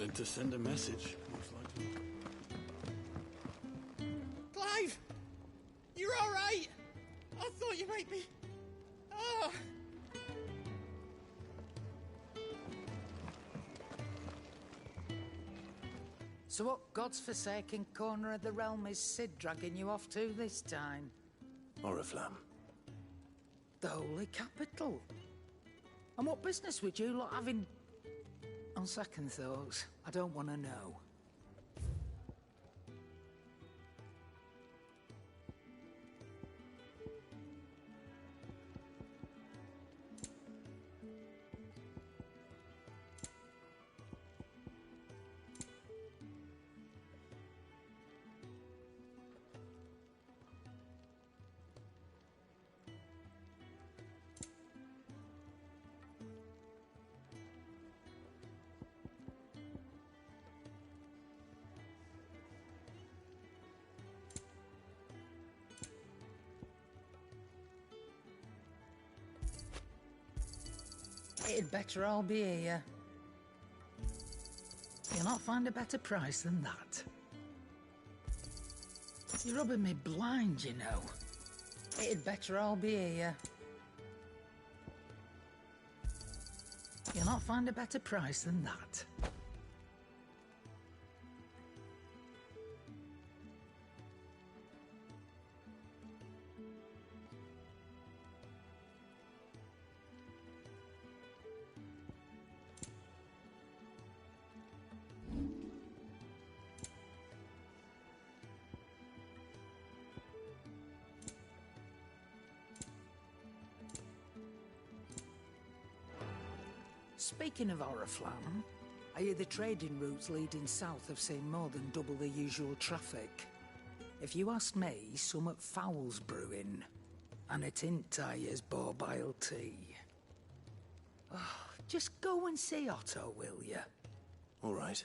wanted to send a message, most likely. Clive! You're alright! I thought you might be... Oh! So what god's-forsaken corner of the realm is Sid dragging you off to this time? Oriflamme. The holy capital. And what business would you lot having... On second thoughts, I don't want to know. It'd better all be here. You'll not find a better price than that. You're rubbing me blind, you know. It'd better all be here. You'll not find a better price than that. Speaking of Oriflamme, I hear the trading routes leading south have seen more than double the usual traffic. If you ask me, somewhat foul's brewing. And it ain't Tyre's borbile tea. Oh, just go and see Otto, will you? All right.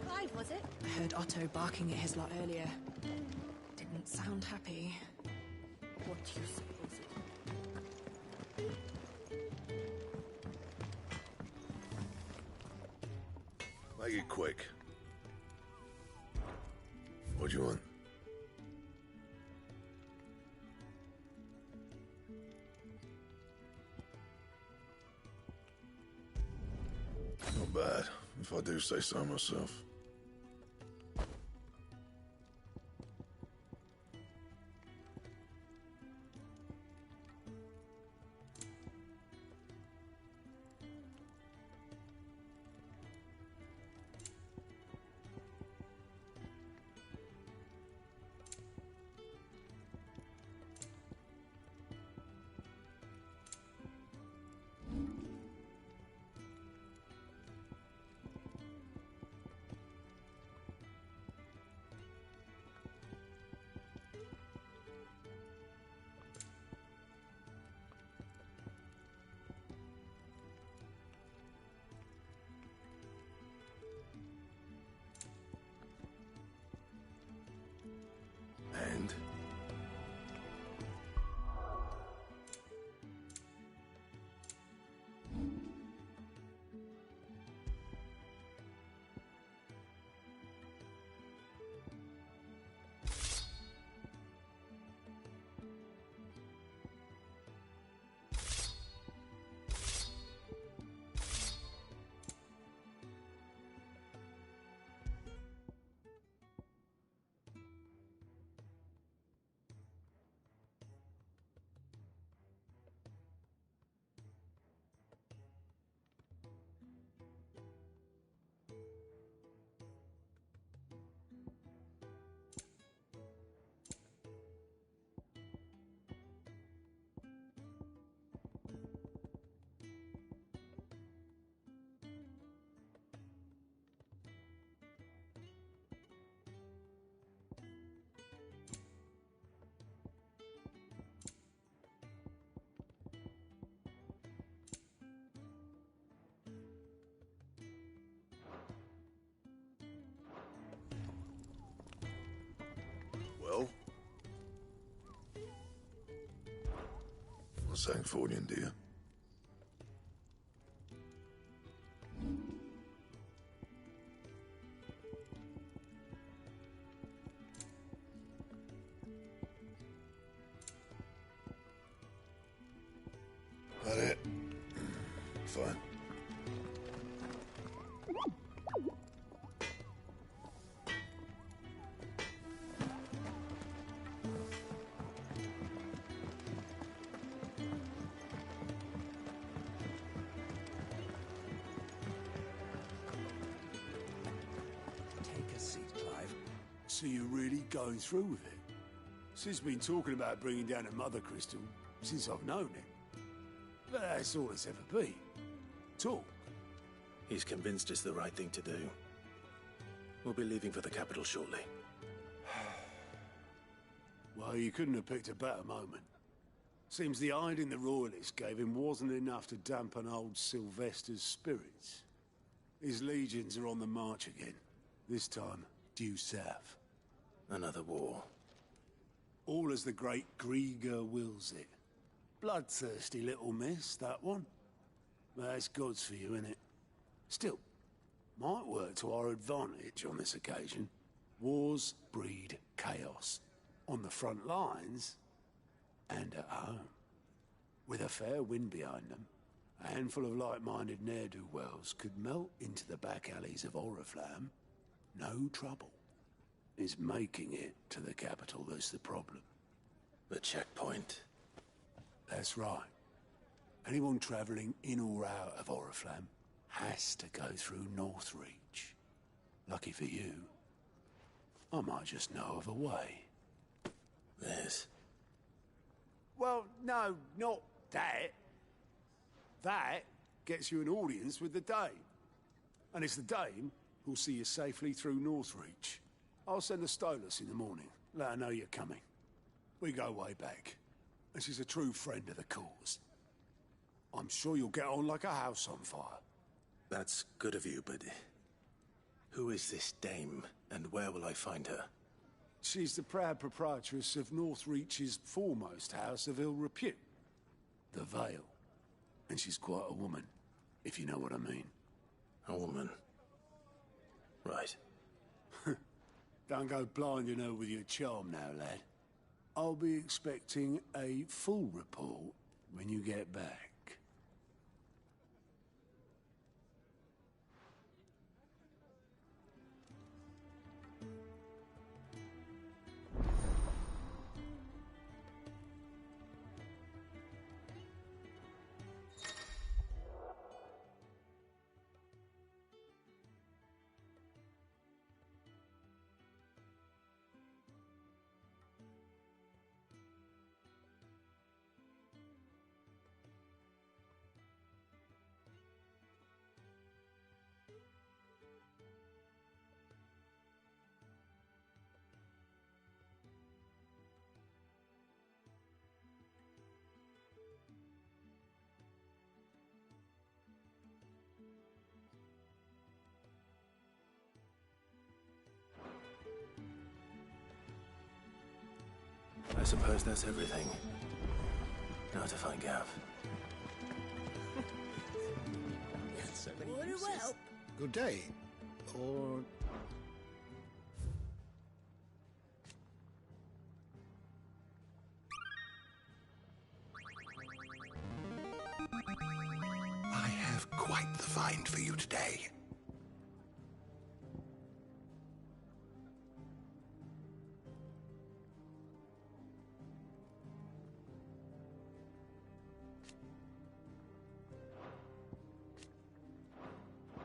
Clive, was it? I heard Otto barking at his lot earlier. Didn't sound happy. What do you suppose it... Make it quick. What do you want? Not bad, if I do say so myself. Or Sancfordian, do you? That it? Fine. Take a seat, Clive. So you're really going through with it? Sid's been talking about bringing down a mother crystal since I've known him. But that's all it's ever been. Talk. He's convinced it's the right thing to do. We'll be leaving for the capital shortly. Well, you couldn't have picked a better moment. Seems the hiding the Royalists gave him wasn't enough to dampen old Sylvester's spirits. His legions are on the march again. This time, due south. Another war. All as the great Grieger wills it. Bloodthirsty little miss, that one. That's God's for you, innit? Still, might work to our advantage on this occasion. Wars breed chaos. On the front lines, and at home. With a fair wind behind them, a handful of like-minded ne'er-do-wells could melt into the back alleys of Oriflamme. No trouble. It's making it to the capital that's the problem. The checkpoint. That's right. Anyone travelling in or out of Oriflamme has to go through Northreach. Lucky for you, I might just know of a way. This. Well, no, not that. That gets you an audience with the Dame. And it's the Dame who'll see you safely through Northreach. I'll send a Stolas in the morning. Let her know you're coming. We go way back. And she's a true friend of the cause. I'm sure you'll get on like a house on fire. That's good of you, but... who is this dame, and where will I find her? She's the proud proprietress of Northreach's foremost house of ill repute, the Vale. And she's quite a woman, if you know what I mean. A woman. Right. Don't go blinding her with your charm now, lad. I'll be expecting a full report when you get back. I suppose that's everything. Now to find Gav. So many Would it uses. help? Good day. Or... I have quite the find for you today.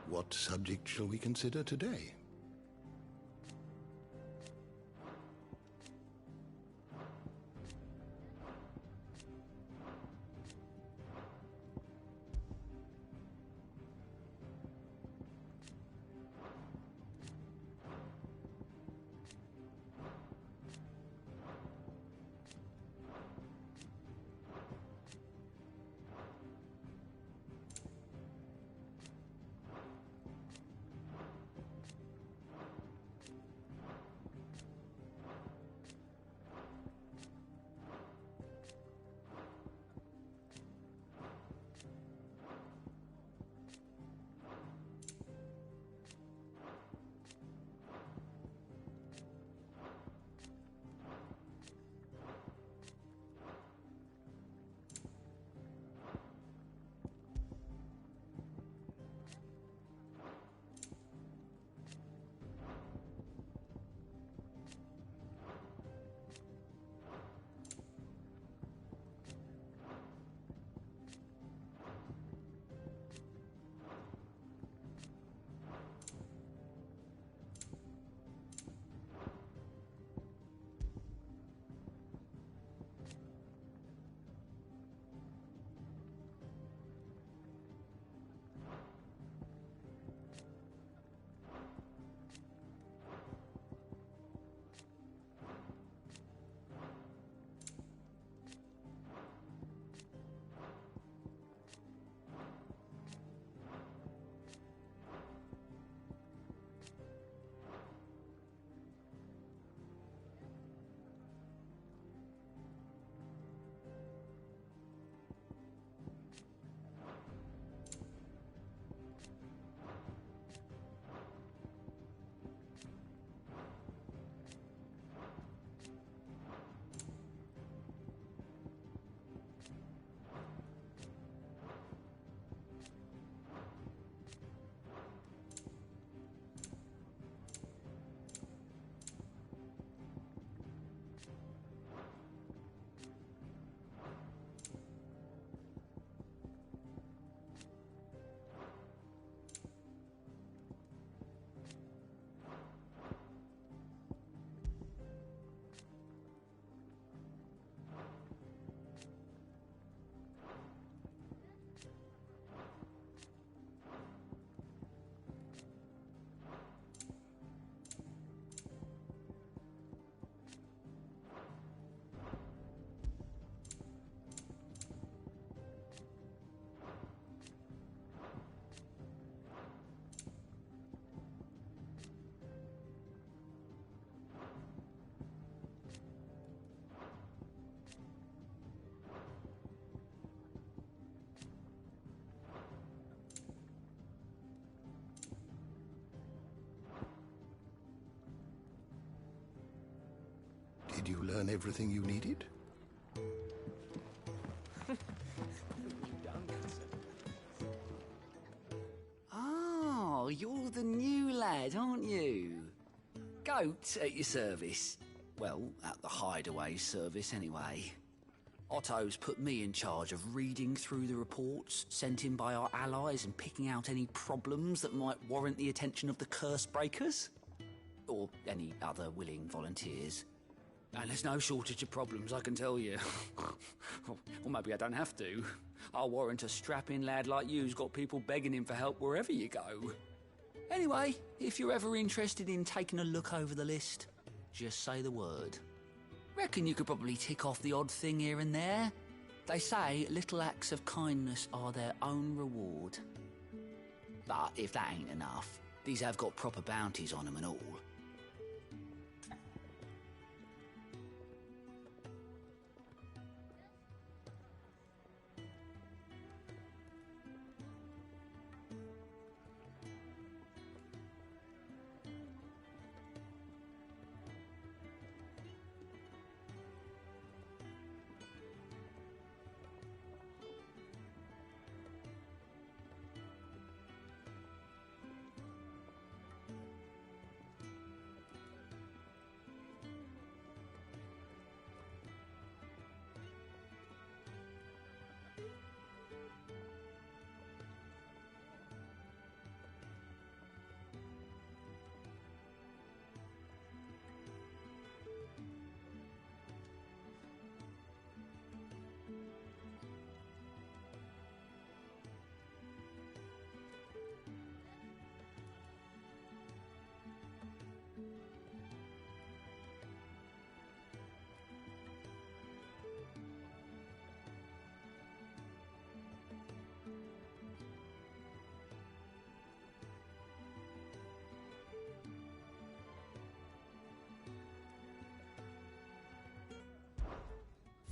What subject shall we consider today? Did you learn everything you needed? Oh, you're the new lad, aren't you? Goat at your service. Well, at the hideaway service anyway. Otto's put me in charge of reading through the reports sent in by our allies and picking out any problems that might warrant the attention of the curse breakers. Or any other willing volunteers. And there's no shortage of problems, I can tell you. Or maybe I don't have to. I'll warrant a strapping lad like you's got people begging him for help wherever you go. Anyway, if you're ever interested in taking a look over the list, just say the word. Reckon you could probably tick off the odd thing here and there. They say little acts of kindness are their own reward. But if that ain't enough, these have got proper bounties on them and all.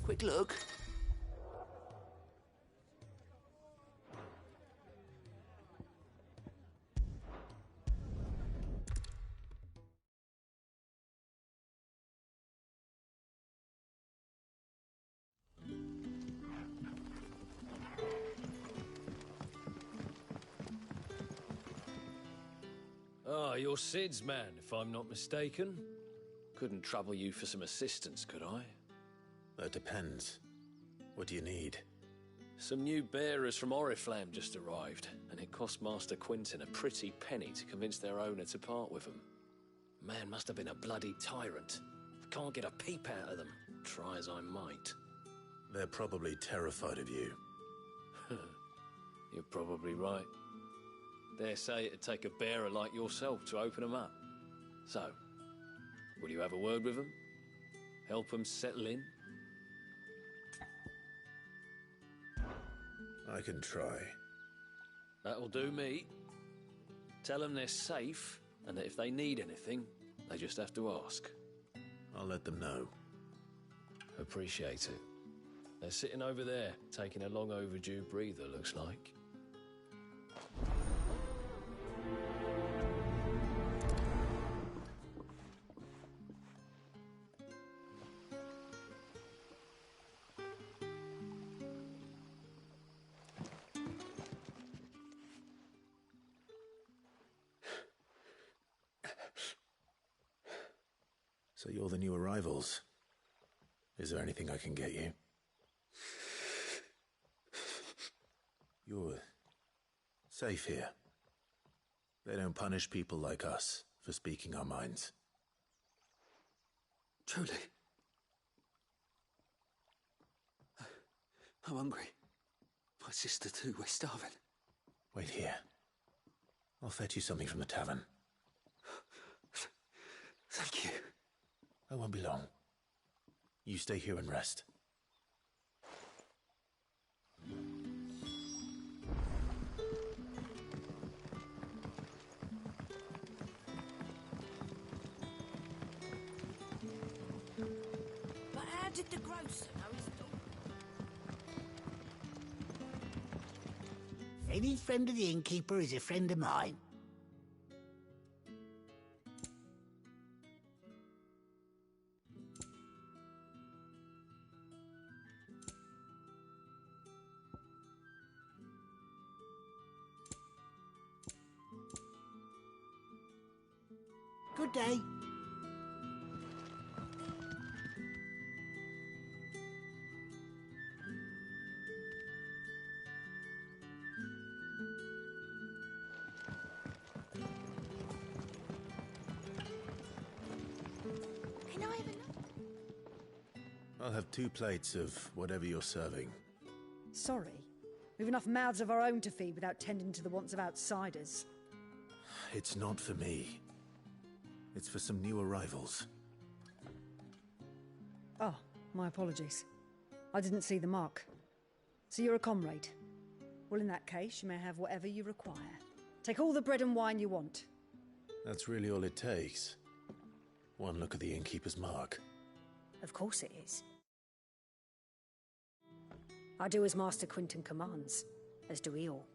Quick look. Ah, you're Sid's man, if I'm not mistaken. Couldn't trouble you for some assistance, could I? That depends. What do you need? Some new bearers from Oriflamme just arrived, and it cost Master Quinton a pretty penny to convince their owner to part with them. Man must have been a bloody tyrant. I can't get a peep out of them, try as I might. They're probably terrified of you. You're probably right. Dare say it'd take a bearer like yourself to open them up. So, will you have a word with them? Help them settle in? I can try. That'll do me. Tell them they're safe, and that if they need anything, they just have to ask. I'll let them know. Appreciate it. They're sitting over there, taking a long overdue breather, looks like. So you're the new arrivals. Is there anything I can get you? You're safe here. They don't punish people like us for speaking our minds. Truly. I'm hungry. My sister too, we're starving. Wait here. I'll fetch you something from the tavern. Thank you. I won't be long. You stay here and rest. But how did the grocer know his dog? Any friend of the innkeeper is a friend of mine. day. Can I have enough? I'll have 2 plates of whatever you're serving. Sorry. We've enough mouths of our own to feed without tending to the wants of outsiders. It's not for me. It's for some new arrivals. Oh, my apologies. I didn't see the mark. So you're a comrade. Well, in that case, you may have whatever you require. Take all the bread and wine you want. That's really all it takes. One look at the innkeeper's mark. Of course it is. I do as Master Quinton commands, as do we all.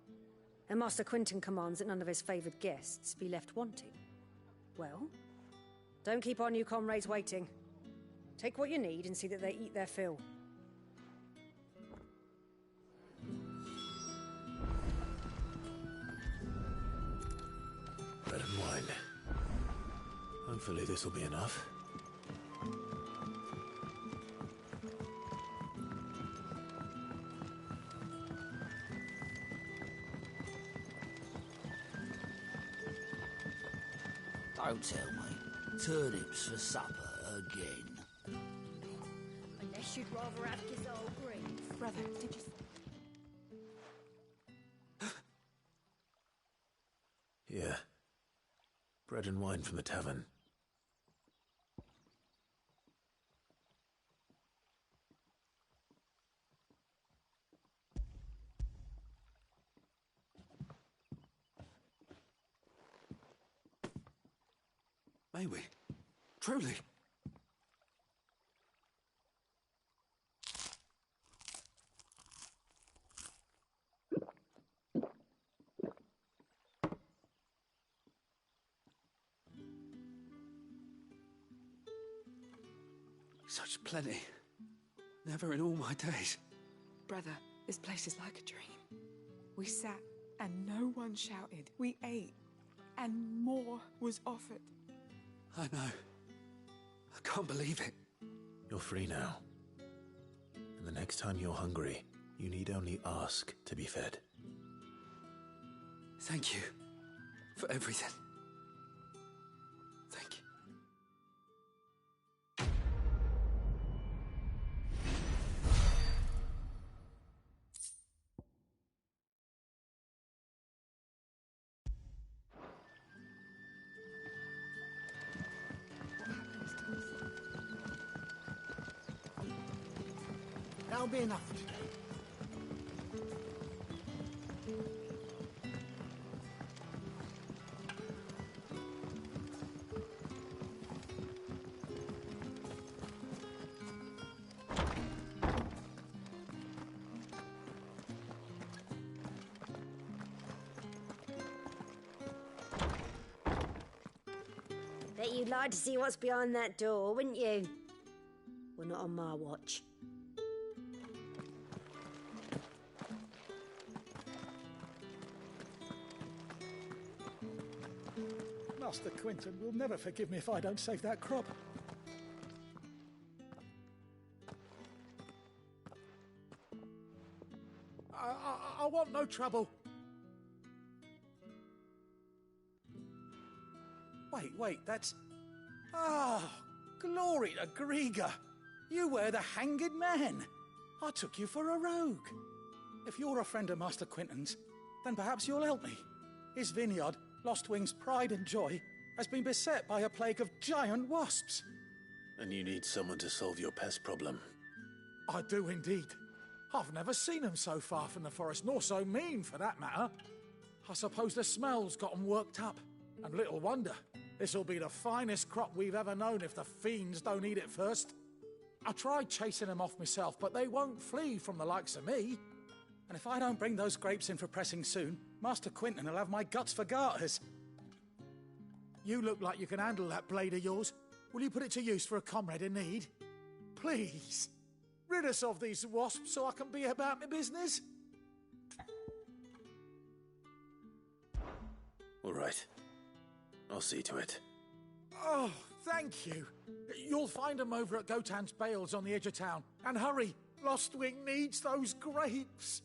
And Master Quinton commands that none of his favoured guests be left wanting. Well, don't keep our new comrades waiting. Take what you need and see that they eat their fill. Bread and wine. Hopefully this will be enough. Don't tell me. Turnips for supper again. Unless you'd rather have gazelle greens. Brother, did you... Here. Bread and wine from the tavern. May we? Truly? Such plenty. Never in all my days. Brother, this place is like a dream. We sat and no one shouted. We ate and more was offered. I know. I can't believe it. You're free now. And the next time you're hungry, you need only ask to be fed. Thank you for everything. Thank you. That'll be enough for today. Bet you'd like to see what's behind that door, wouldn't you? Well, not on my watch. Master Quinton will never forgive me if I don't save that crop. I want no trouble. Wait, that's... Ah, glory to Grieger. You were the hanged man. I took you for a rogue. If you're a friend of Master Quinton's, then perhaps you'll help me. His vineyard, Lostwing's pride and joy, has been beset by a plague of giant wasps. And you need someone to solve your pest problem. I do indeed. I've never seen them so far from the forest, nor so mean, for that matter. I suppose the smell's got them worked up. And little wonder. This'll be the finest crop we've ever known if the fiends don't eat it first. I tried chasing them off myself, but they won't flee from the likes of me. And if I don't bring those grapes in for pressing soon, Master Quinton will have my guts for garters. You look like you can handle that blade of yours. Will you put it to use for a comrade in need? Please, rid us of these wasps so I can be about my business. All right. I'll see to it. Oh, thank you. You'll find them over at Gotan's Bales on the edge of town. And hurry, Lostwing needs those grapes.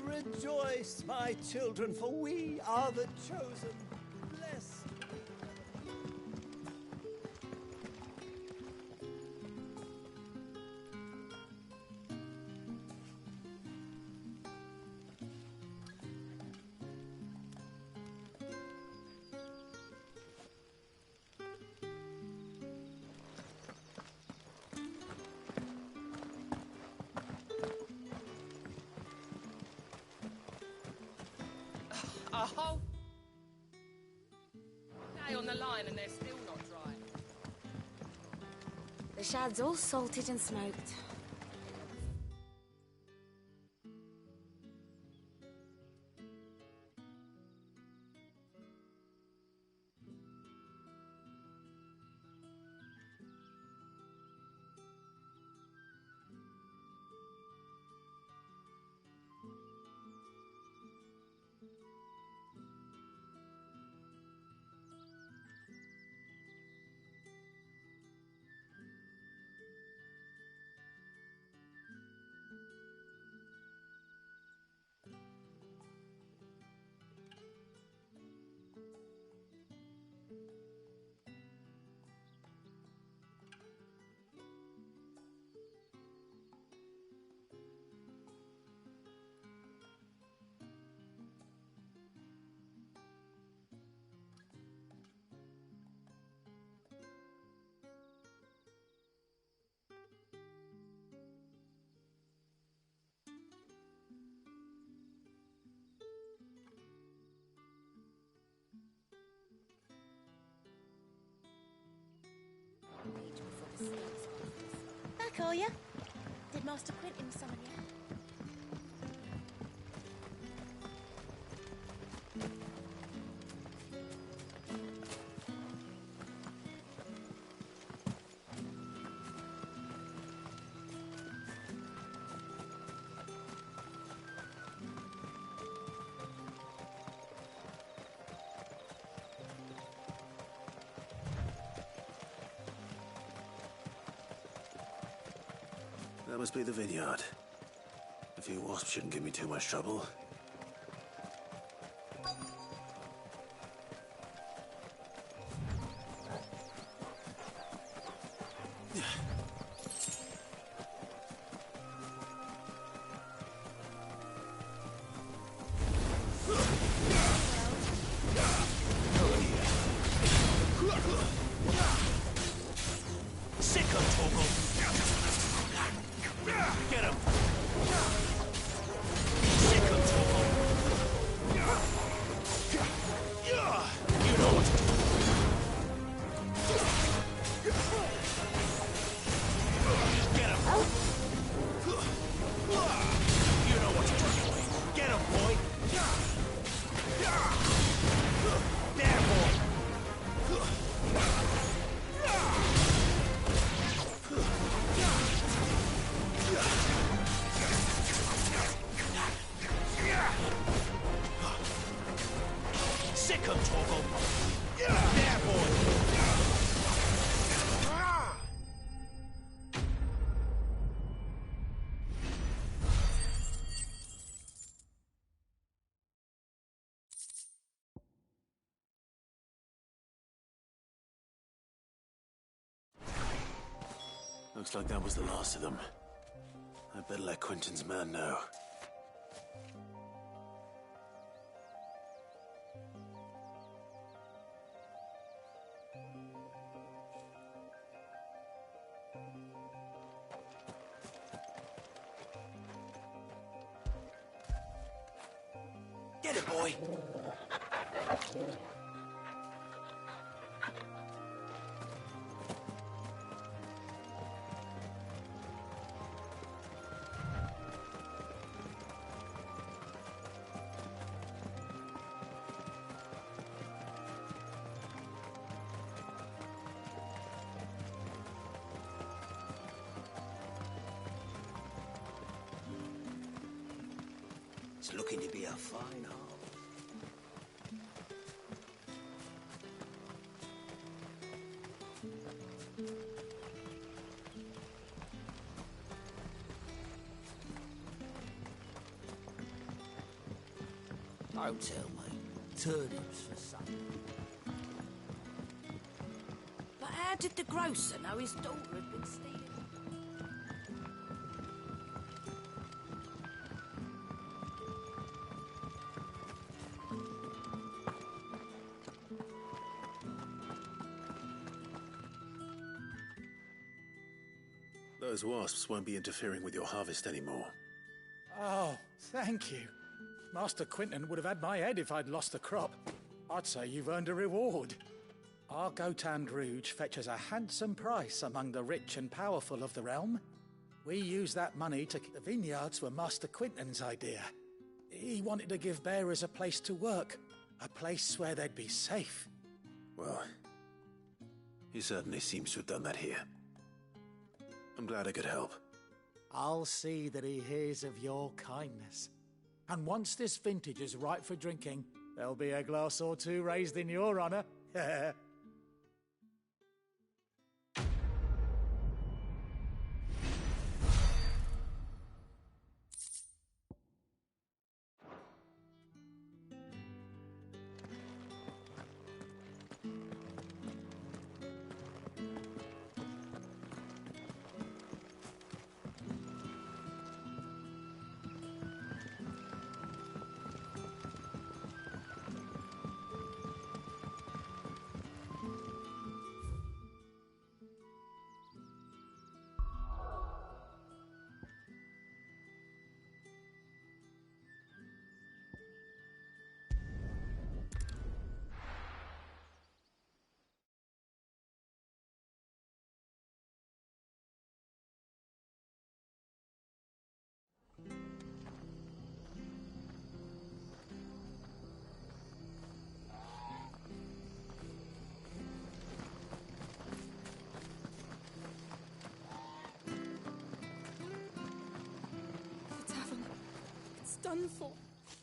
Rejoice, my children, for we are the chosen. Blessed. Oh! Day on the line and they're still not dry. The shad's all salted and smoked. Back, are ya? Did Master Quentin summon you? That must be the vineyard. A few wasps shouldn't give me too much trouble. Looks like that was the last of them. I better let Quentin's man know. Get it, boy. It's looking to be a fine haul. Don't tell me. Turnips for supper. But how did the grocer know his daughter had been stealing? Those wasps won't be interfering with your harvest anymore. Oh, thank you. Master Quinton would have had my head if I'd lost the crop. I'd say you've earned a reward. Our Gotand Rouge fetches a handsome price among the rich and powerful of the realm. We use that money to keep the vineyards were Master Quinton's idea. He wanted to give bearers a place to work, a place where they'd be safe. Well, he certainly seems to have done that here. I'm glad I could help. I'll see that he hears of your kindness. And once this vintage is ripe for drinking, there'll be a glass or two raised in your honor. Done for.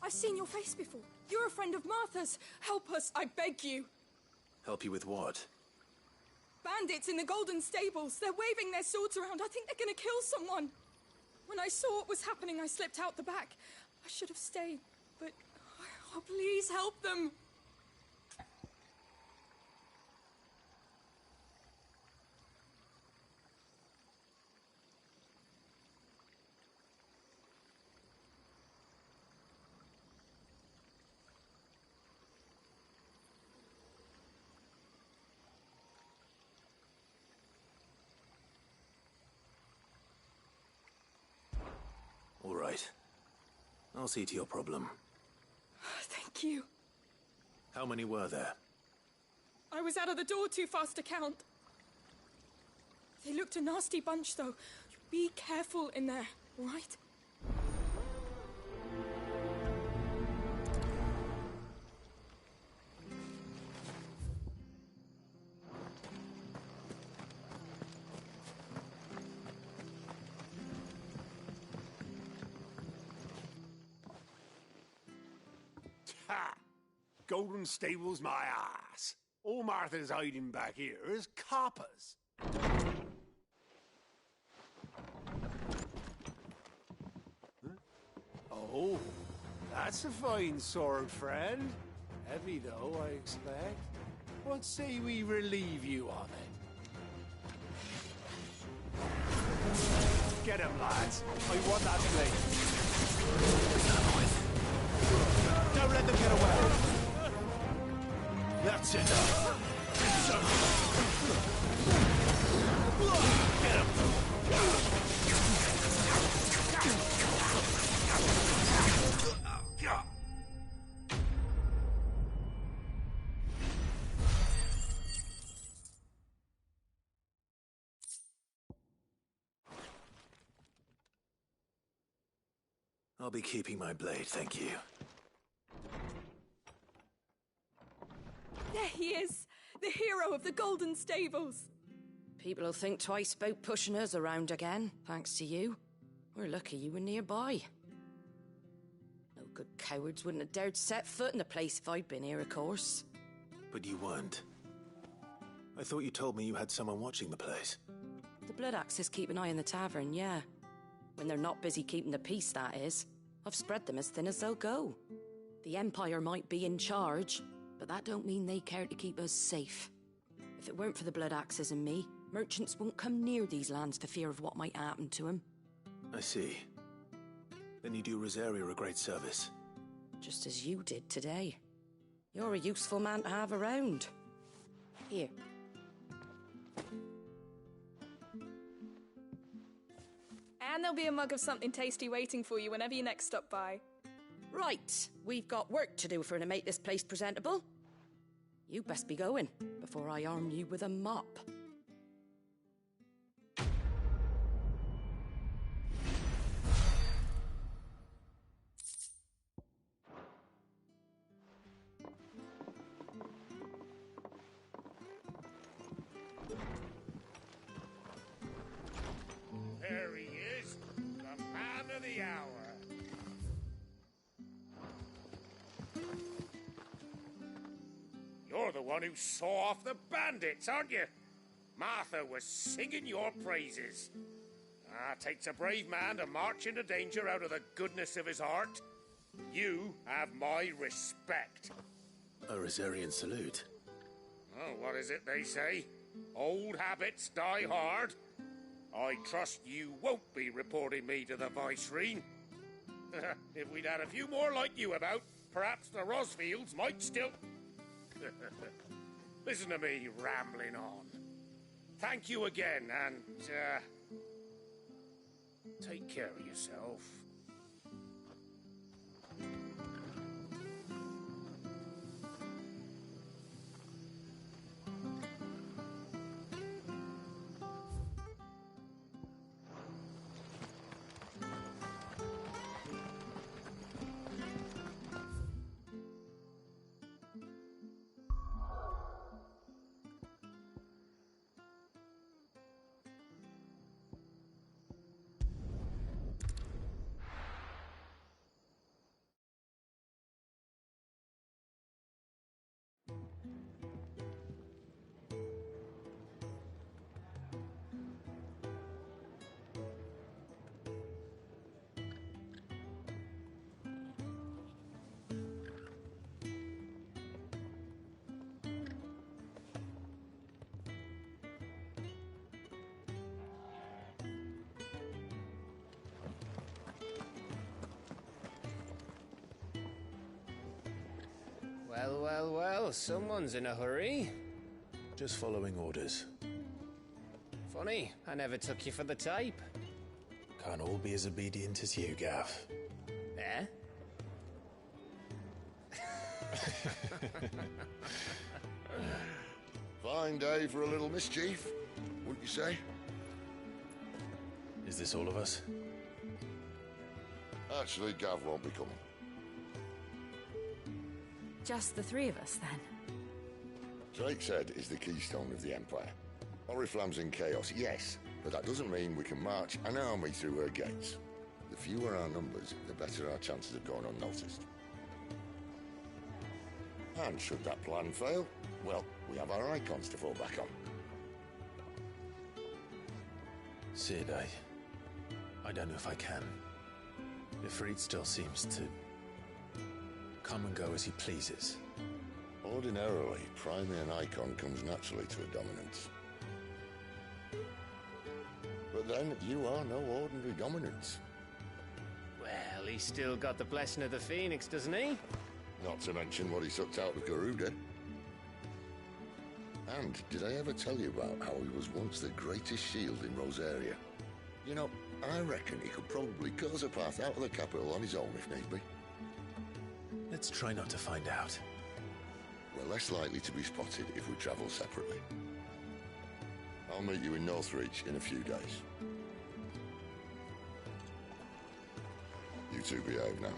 I've seen your face before. You're a friend of Martha's. Help us, I beg you. Help you with what? Bandits in the Golden Stables. They're waving their swords around. I think they're gonna kill someone. When I saw what was happening, I slipped out the back. I should have stayed, but... Oh, please help them. All right. I'll see to your problem. Thank you. How many were there? I was out of the door too fast to count. They looked a nasty bunch, though. Be careful in there, all right? Ha! Golden Stables my ass. All Martha's hiding back here is coppers. Huh? Oh, that's a fine sword, friend. Heavy, though, I expect. What say we relieve you of it? Get him, lads. I want that blade. Don't let them get away. That's enough. Get him. I'll be keeping my blade, thank you. There he is! The hero of the Golden Stables! People will think twice about pushing us around again, thanks to you. We're lucky you were nearby. No good cowards wouldn't have dared set foot in the place if I'd been here, of course. But you weren't. I thought you told me you had someone watching the place. The Blood Axes keep an eye on the tavern, yeah. When they're not busy keeping the peace, that is. I've spread them as thin as they'll go. The Empire might be in charge, but that don't mean they care to keep us safe. If it weren't for the Blood Axes and me, merchants won't come near these lands for fear of what might happen to them. I see. Then you do Rosaria a great service. Just as you did today. You're a useful man to have around. Here. And there'll be a mug of something tasty waiting for you whenever you next stop by. Right, we've got work to do for to make this place presentable. You best be going, before I arm you with a mop. There he is, the man of the hour. You're the one who saw off the bandits, aren't you? Martha was singing your praises. Takes a brave man to march into danger out of the goodness of his heart. You have my respect. A Rosarian salute. Oh, what is it they say? Old habits die hard. I trust you won't be reporting me to the Viceroy. If we'd had a few more like you about, perhaps the Rosfields might still... Listen to me rambling on. Thank you again, and, take care of yourself. Well, well, well, someone's in a hurry. Just following orders. Funny, I never took you for the type. Can't all be as obedient as you, Gav. Eh? Fine day for a little mischief, wouldn't you say? Is this all of us? Actually, Gav won't be coming. Just the three of us, then? Drake's Head is the keystone of the Empire. Oriflamme's in chaos, yes, but that doesn't mean we can march an army through her gates. The fewer our numbers, the better our chances of going unnoticed. And should that plan fail, well, we have our icons to fall back on. Sid, I don't know if I can. Ifrit still seems to come and go as he pleases. Ordinarily, priming an icon comes naturally to a dominance. But then, you are no ordinary dominance. Well, he's still got the blessing of the Phoenix, doesn't he? Not to mention what he sucked out of Garuda. And did I ever tell you about how he was once the greatest shield in Rosaria? You know, I reckon he could probably cut us a path out of the capital on his own if need be. Let's try not to find out. We're less likely to be spotted if we travel separately. I'll meet you in Northreach in a few days. You two behave now.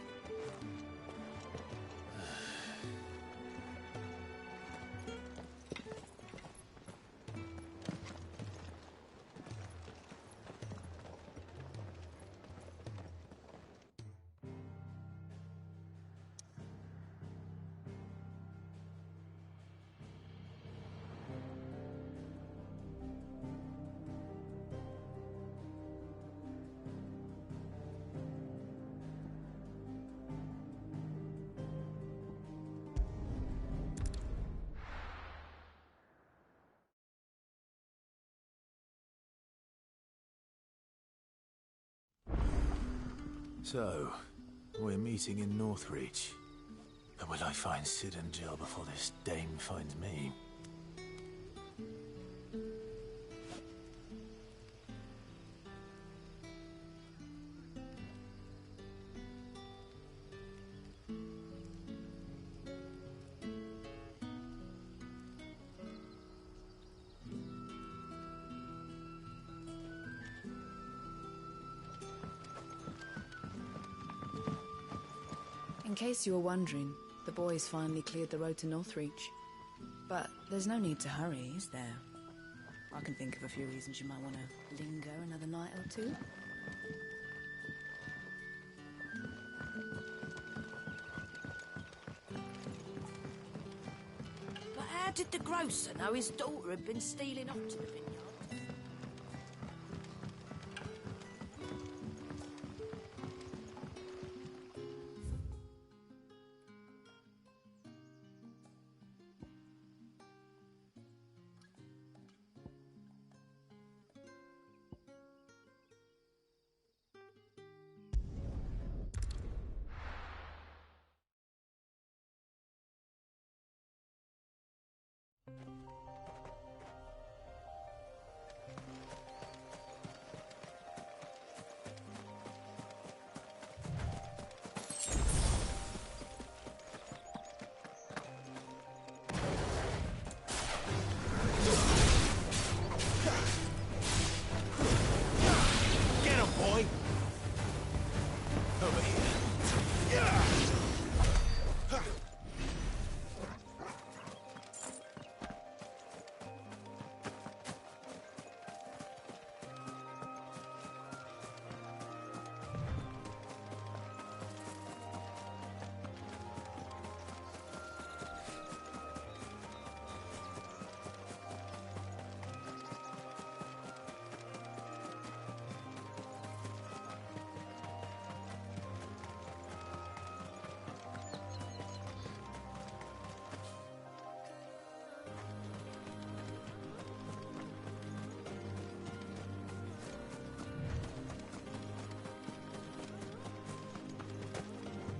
So, we're meeting in Northreach. But will I find Sid and Jill before this dame finds me? In case you were wondering, the boys finally cleared the road to Northreach. But there's no need to hurry, is there? I can think of a few reasons you might want to linger another night or two. But how did the grocer know his daughter had been stealing off to the vineyard?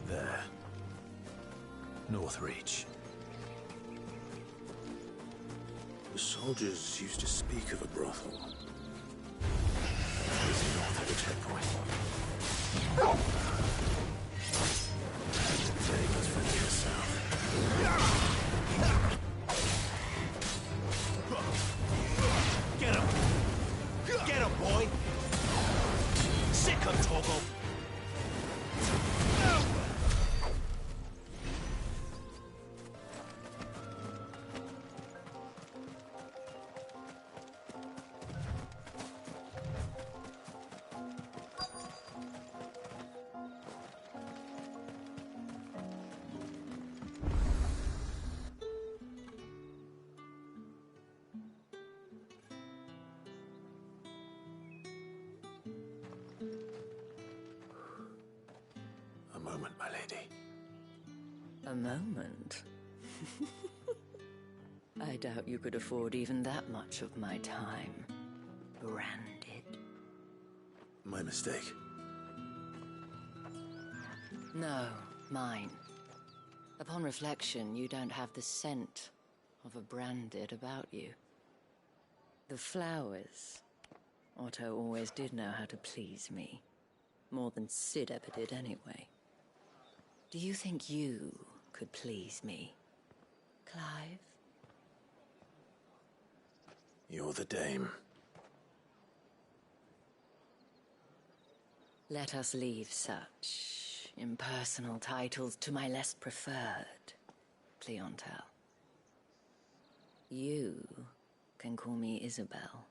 There. Northreach. The soldiers used to speak of a brothel. Is north of the checkpoint. Take us further south. Get him! Get him, boy! Sick him, Toggle! A moment, my lady. A moment? I doubt you could afford even that much of my time. Branded. My mistake. No, mine. Upon reflection, you don't have the scent of a branded about you. The flowers. Otto always did know how to please me. More than Sid ever did anyway. Do you think you could please me, Clive? You're the dame. Let us leave such impersonal titles to my less preferred clientele. You can call me Isabel.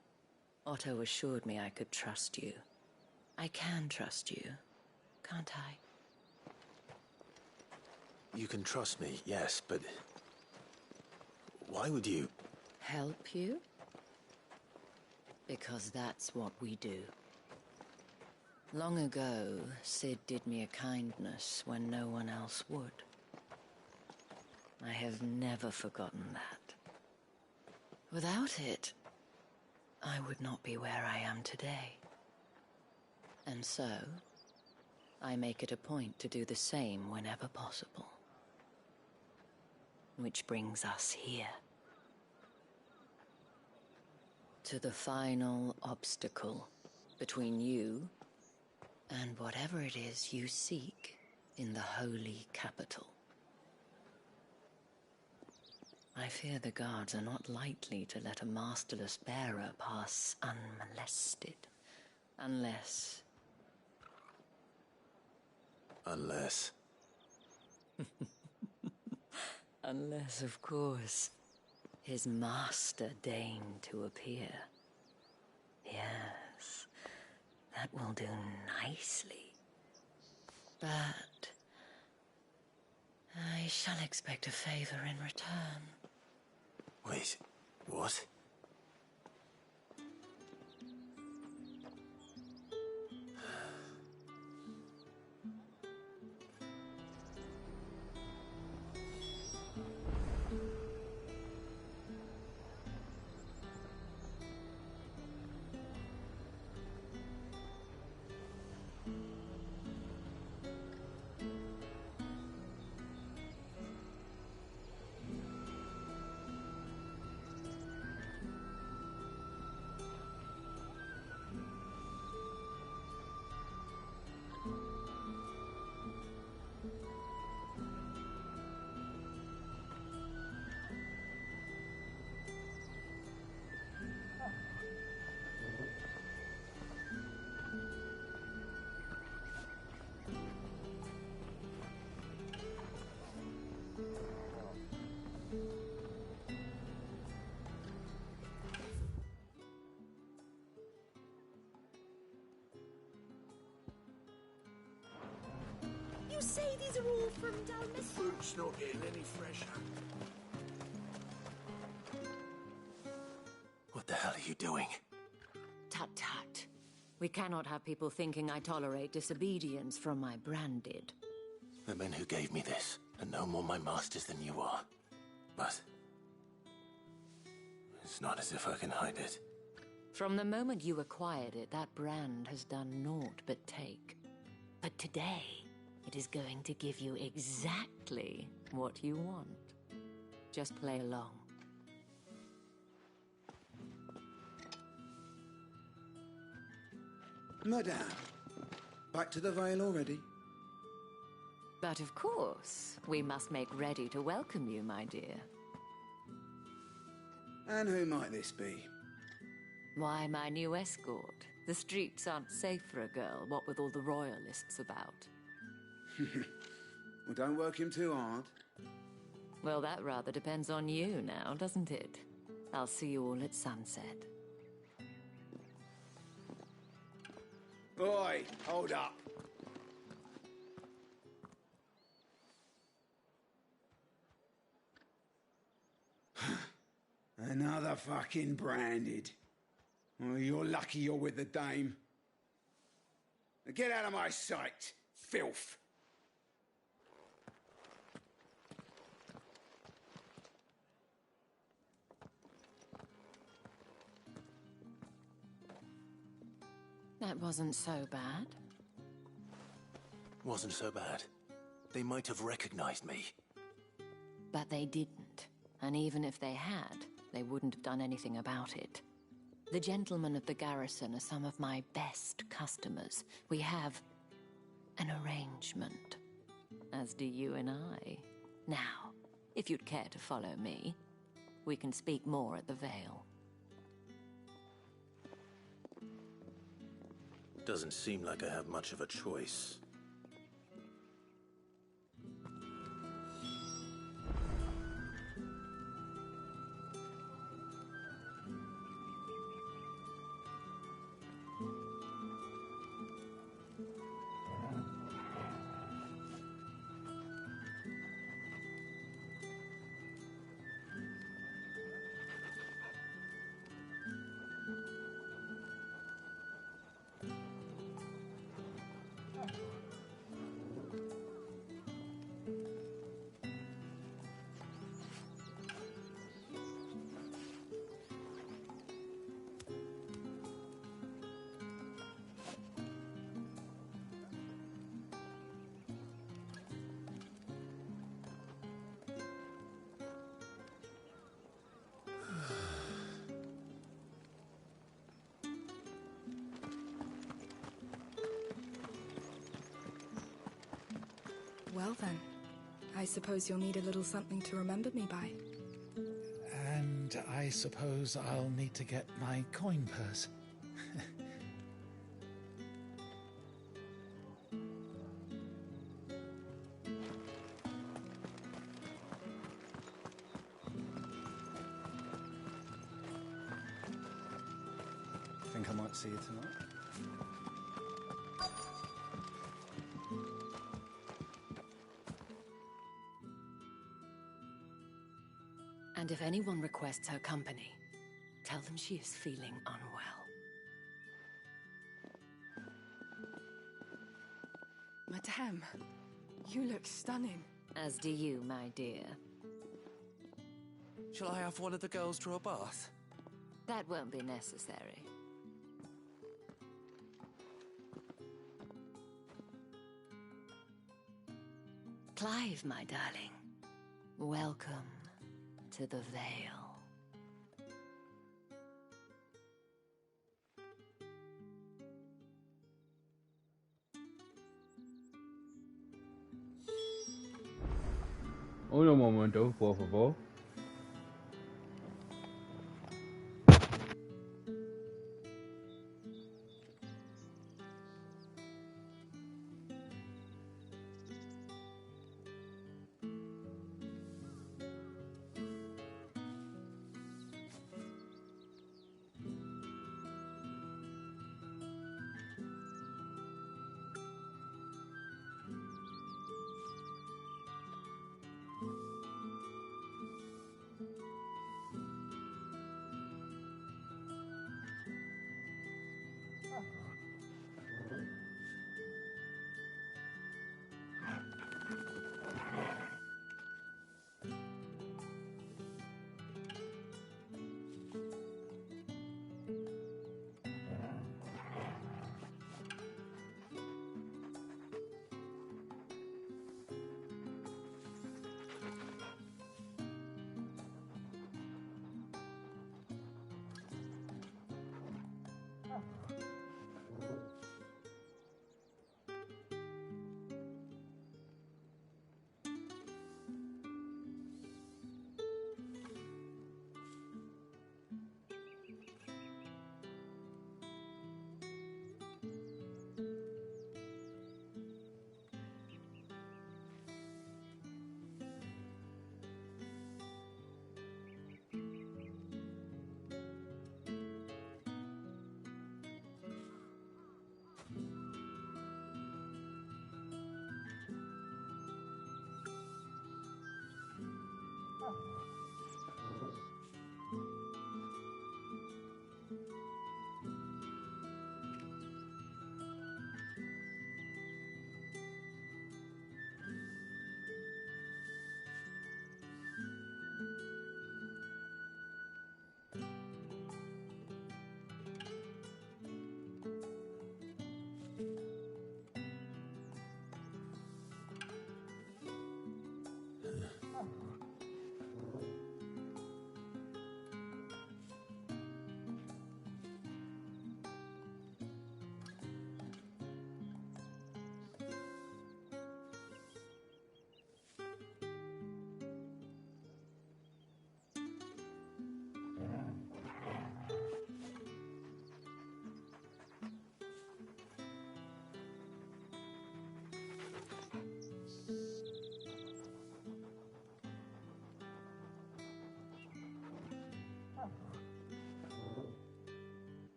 Otto assured me I could trust you. I can trust you, can't I? You can trust me, yes, but... why would you... Help you? Because that's what we do. Long ago, Sid did me a kindness when no one else would. I have never forgotten that. Without it, I would not be where I am today. And so, I make it a point to do the same whenever possible. Which brings us here. To the final obstacle between you and whatever it is you seek in the holy capital. I fear the guards are not likely to let a masterless bearer pass unmolested. Unless... Unless... Unless, of course, his master deigned to appear. Yes, that will do nicely. But... I shall expect a favor in return. Wait, what? You say these are all from down The fruit's not getting any fresher. What the hell are you doing? Tut tut. We cannot have people thinking I tolerate disobedience from my branded. The men who gave me this are no more my masters than you are. But... it's not as if I can hide it. From the moment you acquired it, that brand has done naught but take. But today, it is going to give you exactly what you want. Just play along. Madame, back to the Vale already? But of course, we must make ready to welcome you, my dear. And who might this be? Why, my new escort. The streets aren't safe for a girl, what with all the royalists about. Well, don't work him too hard. Well, that rather depends on you now, doesn't it? I'll see you all at sunset. Oi, hold up. Another fucking branded. Well, you're lucky you're with the dame. Now get out of my sight, filth. That wasn't so bad. Wasn't so bad. They might have recognized me. But they didn't. And even if they had, they wouldn't have done anything about it. The gentlemen of the garrison are some of my best customers. We have an arrangement, as do you and I. Now, if you'd care to follow me, we can speak more at the Vale. Doesn't seem like I have much of a choice. Well then, I suppose you'll need a little something to remember me by. And I suppose I'll need to get my coin purse. Think I might see you tonight? And if anyone requests her company, tell them she is feeling unwell. Madame, you look stunning. As do you, my dear. Shall I have one of the girls draw a bath? That won't be necessary. Clive, my darling. Welcome to the Vale. Un momento, por favor.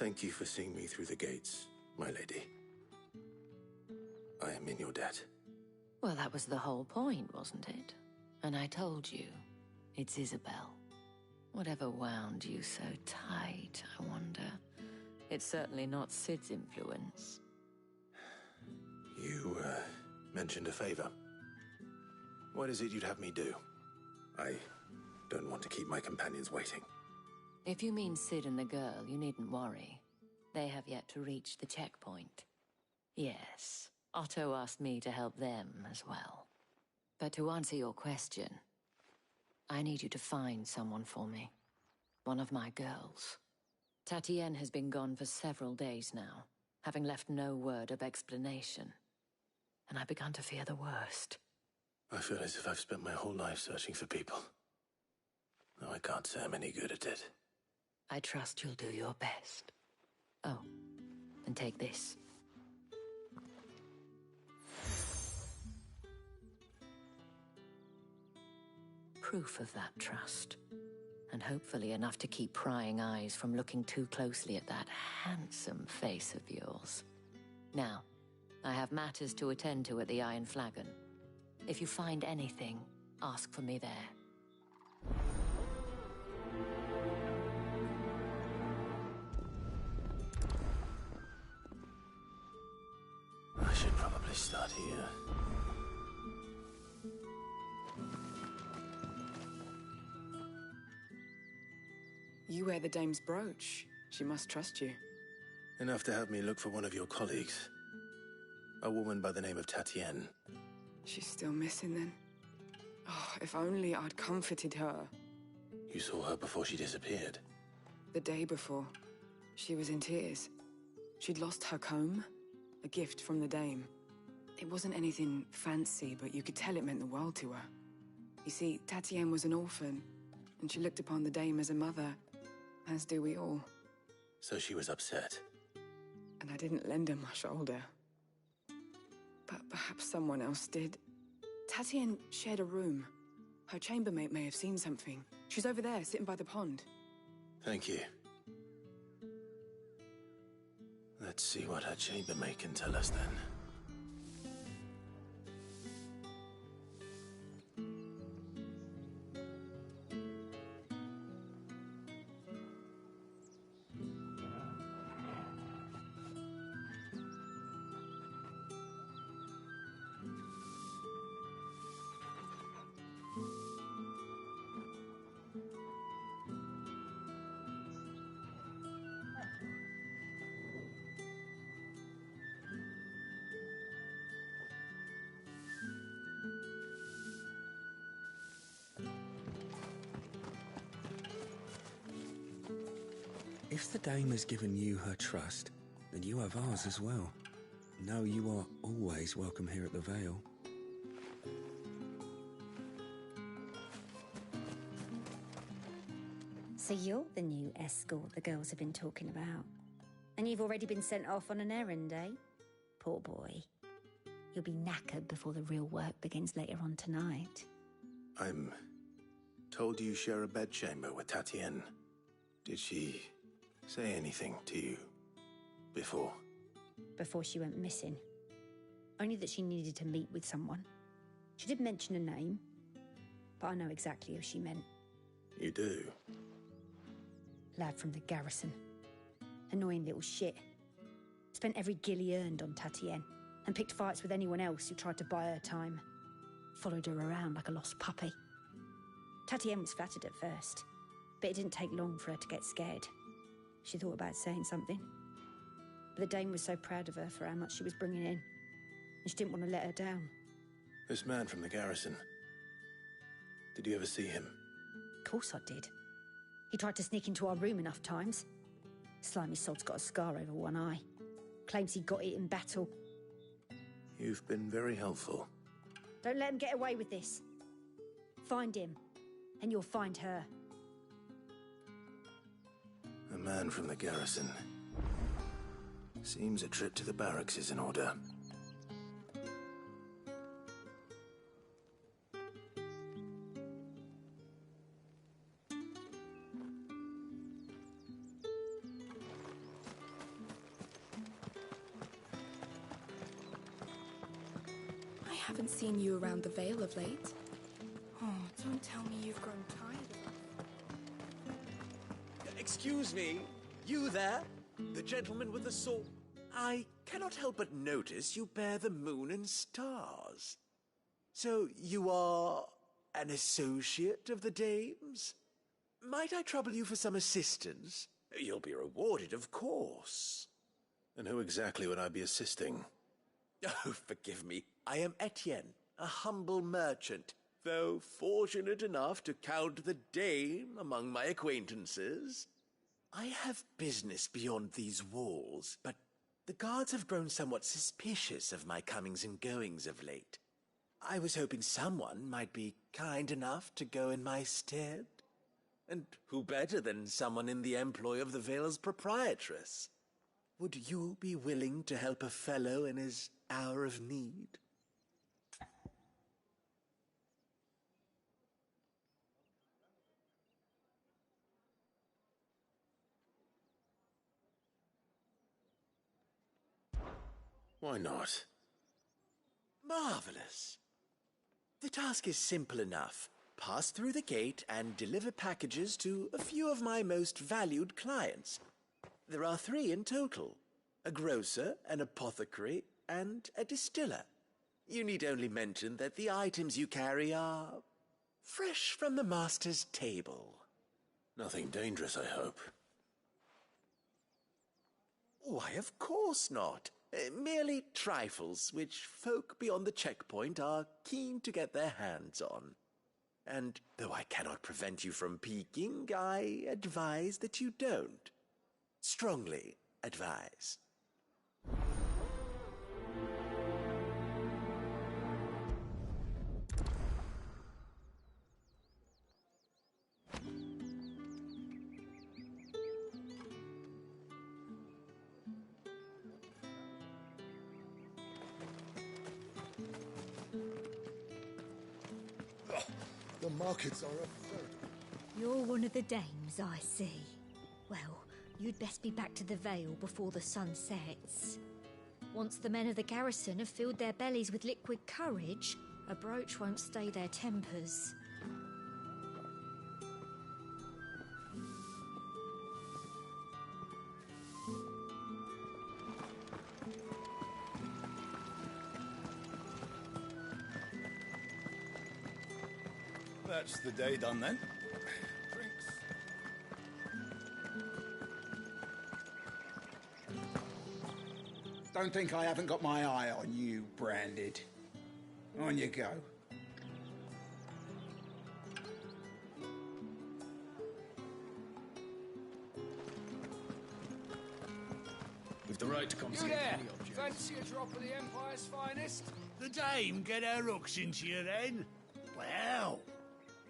Thank you for seeing me through the gates, my lady. I am in your debt. Well, that was the whole point, wasn't it? And I told you, it's Isabel. Whatever wound you so tight, I wonder. It's certainly not Sid's influence. You, mentioned a favor. What is it you'd have me do? I don't want to keep my companions waiting. If you mean Sid and the girl, you needn't worry. They have yet to reach the checkpoint. Yes, Otto asked me to help them as well. But to answer your question, I need you to find someone for me. One of my girls. Tatienne has been gone for several days now, having left no word of explanation. And I've begun to fear the worst. I feel as if I've spent my whole life searching for people. Though I can't say I'm any good at it. I trust you'll do your best. Oh, and take this. Proof of that trust. And hopefully enough to keep prying eyes from looking too closely at that handsome face of yours. Now, I have matters to attend to at the Iron Flagon. If you find anything, ask for me there. I should probably start here. You wear the dame's brooch. She must trust you. Enough to have me look for one of your colleagues. A woman by the name of Tatienne. She's still missing then. Oh, if only I'd comforted her. You saw her before she disappeared? The day before. She was in tears. She'd lost her comb, a gift from the dame. It wasn't anything fancy, but you could tell it meant the world to her. You see, Tatienne was an orphan, and she looked upon the dame as a mother, as do we all. So she was upset. And I didn't lend her my shoulder. But perhaps someone else did. Tatienne shared a room. Her chambermaid may have seen something. She's over there, sitting by the pond. Thank you. Let's see what her chambermaid can tell us then. If the dame has given you her trust, then you have ours as well. Know you are always welcome here at the Vale. So you're the new escort the girls have been talking about. And you've already been sent off on an errand, eh? Poor boy. You'll be knackered before the real work begins later on tonight. I'm told you share a bedchamber with Tatienne. Did she say anything to you before? Before she went missing. Only that she needed to meet with someone. She did mention a name, but I know exactly who she meant. You do? Lad from the garrison. Annoying little shit. Spent every guil he earned on Tatienne, and picked fights with anyone else who tried to buy her time. Followed her around like a lost puppy. Tatienne was flattered at first, but it didn't take long for her to get scared. She thought about saying something. But the dame was so proud of her for how much she was bringing in, and she didn't want to let her down. This man from the garrison. Did you ever see him? Of course I did. He tried to sneak into our room enough times. Slimy sod's got a scar over one eye. Claims he got it in battle. You've been very helpful. Don't let him get away with this. Find him, and you'll find her. A man from the garrison. Seems a trip to the barracks is in order. I haven't seen you around the Vale of late. Oh, don't tell me you've grown tired of it. Excuse me, you there? The gentleman with the sword? I cannot help but notice you bear the moon and stars. So you are an associate of the dame's? Might I trouble you for some assistance? You'll be rewarded, of course. And who exactly would I be assisting? Oh, forgive me. I am Etienne, a humble merchant, though fortunate enough to count the Dane among my acquaintances. I have business beyond these walls, but the guards have grown somewhat suspicious of my comings and goings of late. I was hoping someone might be kind enough to go in my stead. And who better than someone in the employ of the Vale's proprietress? Would you be willing to help a fellow in his hour of need? Why not? Marvelous. The task is simple enough. Pass through the gate and deliver packages to a few of my most valued clients. There are 3 in total: a grocer, an apothecary, and a distiller. You need only mention that the items you carry are fresh from the master's table. Nothing dangerous, I hope. Why, of course not. Merely trifles which folk beyond the checkpoint are keen to get their hands on. And though I cannot prevent you from peeking, I advise that you don't. Strongly advise. The markets are up. You're one of the dames, I see. Well, you'd best be back to the Vale before the sun sets. Once the men of the garrison have filled their bellies with liquid courage, a brooch won't stay their tempers. That's the day done then. Drinks. Don't think I haven't got my eye on you, Branded. On you go. With the right to You confiscate there! any objects. Fancy a drop of the Empire's finest? The dame get her hooks into you then? Well,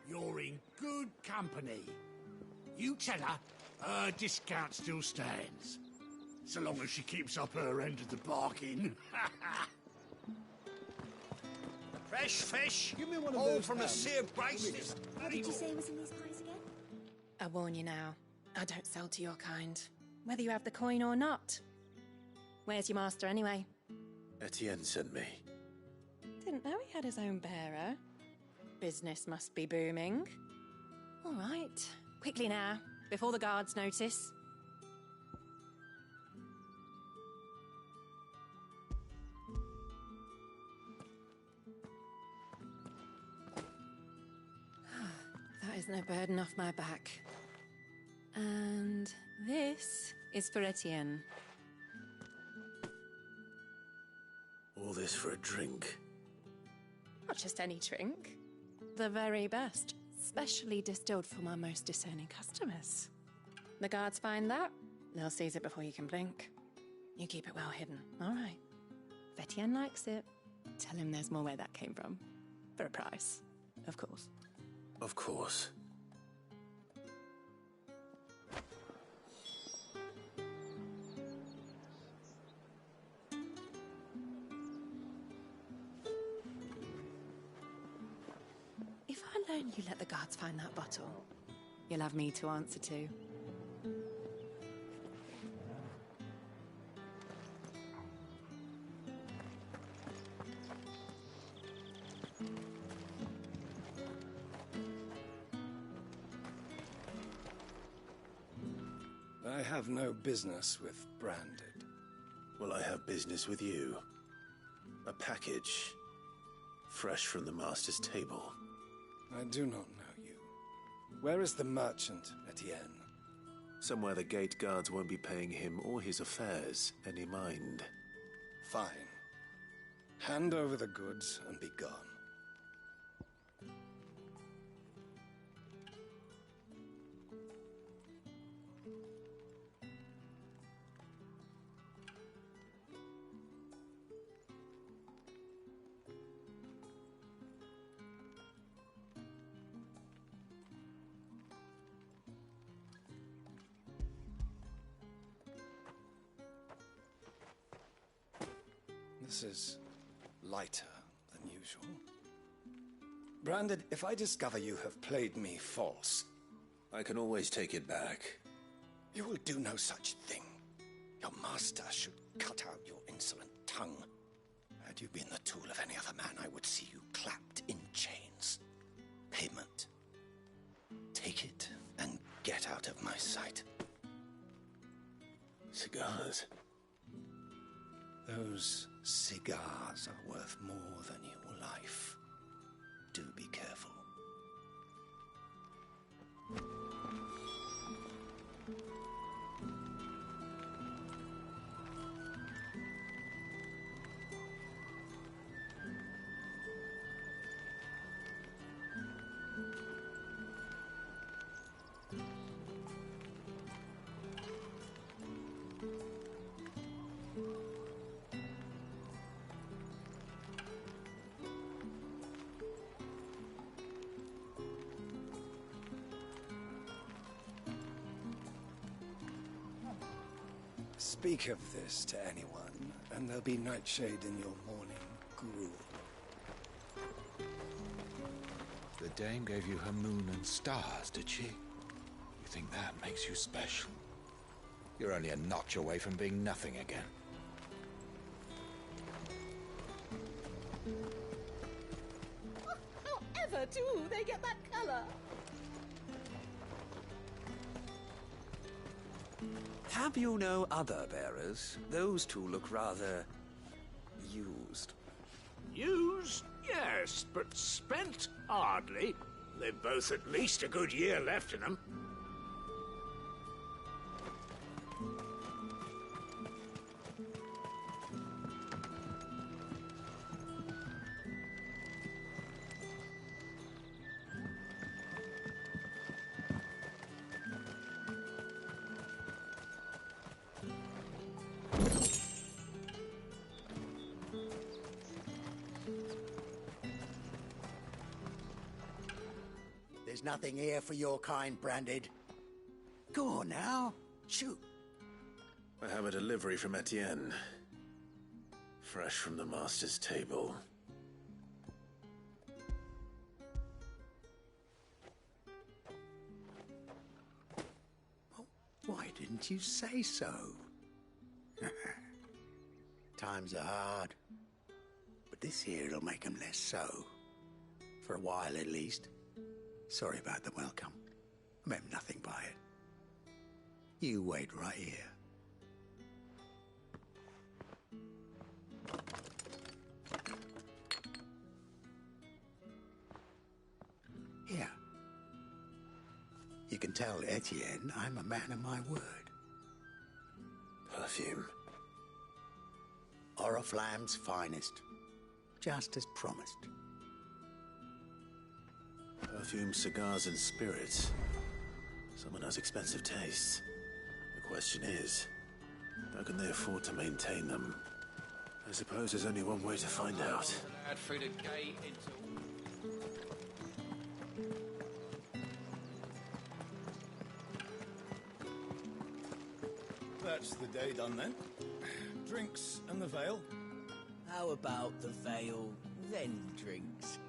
you're in good company. You tell her discount still stands. So long as she keeps up her end of the bargain. Fresh fish. Give me one of all those from the hams. seared braces. What did you say was in these pies again? I warn you now, I don't sell to your kind, whether you have the coin or not. Where's your master anyway? Etienne sent me. Didn't know he had his own bearer. Business must be booming. All right, quickly now, before the guards notice. That is no burden off my back. And this is for Etienne. All this for a drink. Not just any drink. The very best, specially distilled for my most discerning customers. The guards find that, they'll seize it before you can blink. You keep it well hidden, all right? If Etienne likes it, tell him there's more where that came from. For a price, of course. Of course. If I learn you let the guards find that bottle, you'll have me to answer to. I have no business with Branded. Well, I have business with you. A package. Fresh from the master's table. I do not know you. Where is the merchant, Etienne? Somewhere the gate guards won't be paying him or his affairs any mind. Fine. Hand over the goods and be gone. This is lighter than usual. Branded, if I discover you have played me false... I can always take it back. You will do no such thing. Your master should cut out your insolent tongue. Had you been the tool of any other man, I would see you clapped in chains. Payment. Take it and get out of my sight. Cigars. Those cigars are worth more than your life. Do be careful. Speak of this to anyone, and there'll be nightshade in your morning gruel. The dame gave you her moon and stars, did she? You think that makes you special? You're only a notch away from being nothing again. However do they get that color? Have you no other bearers? Those two look rather... used. Used? Yes, but spent? Hardly. They've both at least a good year left in them. There's nothing here for your kind, Branded. Go on now. Shoot. I have a delivery from Etienne. Fresh from the master's table. Why didn't you say so? Times are hard. But this here'll make 'em less so. For a while, at least. Sorry about the welcome. I meant nothing by it. You wait right here. Here. You can tell Etienne I'm a man of my word. Perfume. Oriflamme's finest. Just as promised. Perfume, cigars, and spirits. Someone has expensive tastes. The question is, how can they afford to maintain them? I suppose there's only one way to find out. Through the gate into... That's the day done then. Drinks and the veil. How about the veil, then drinks?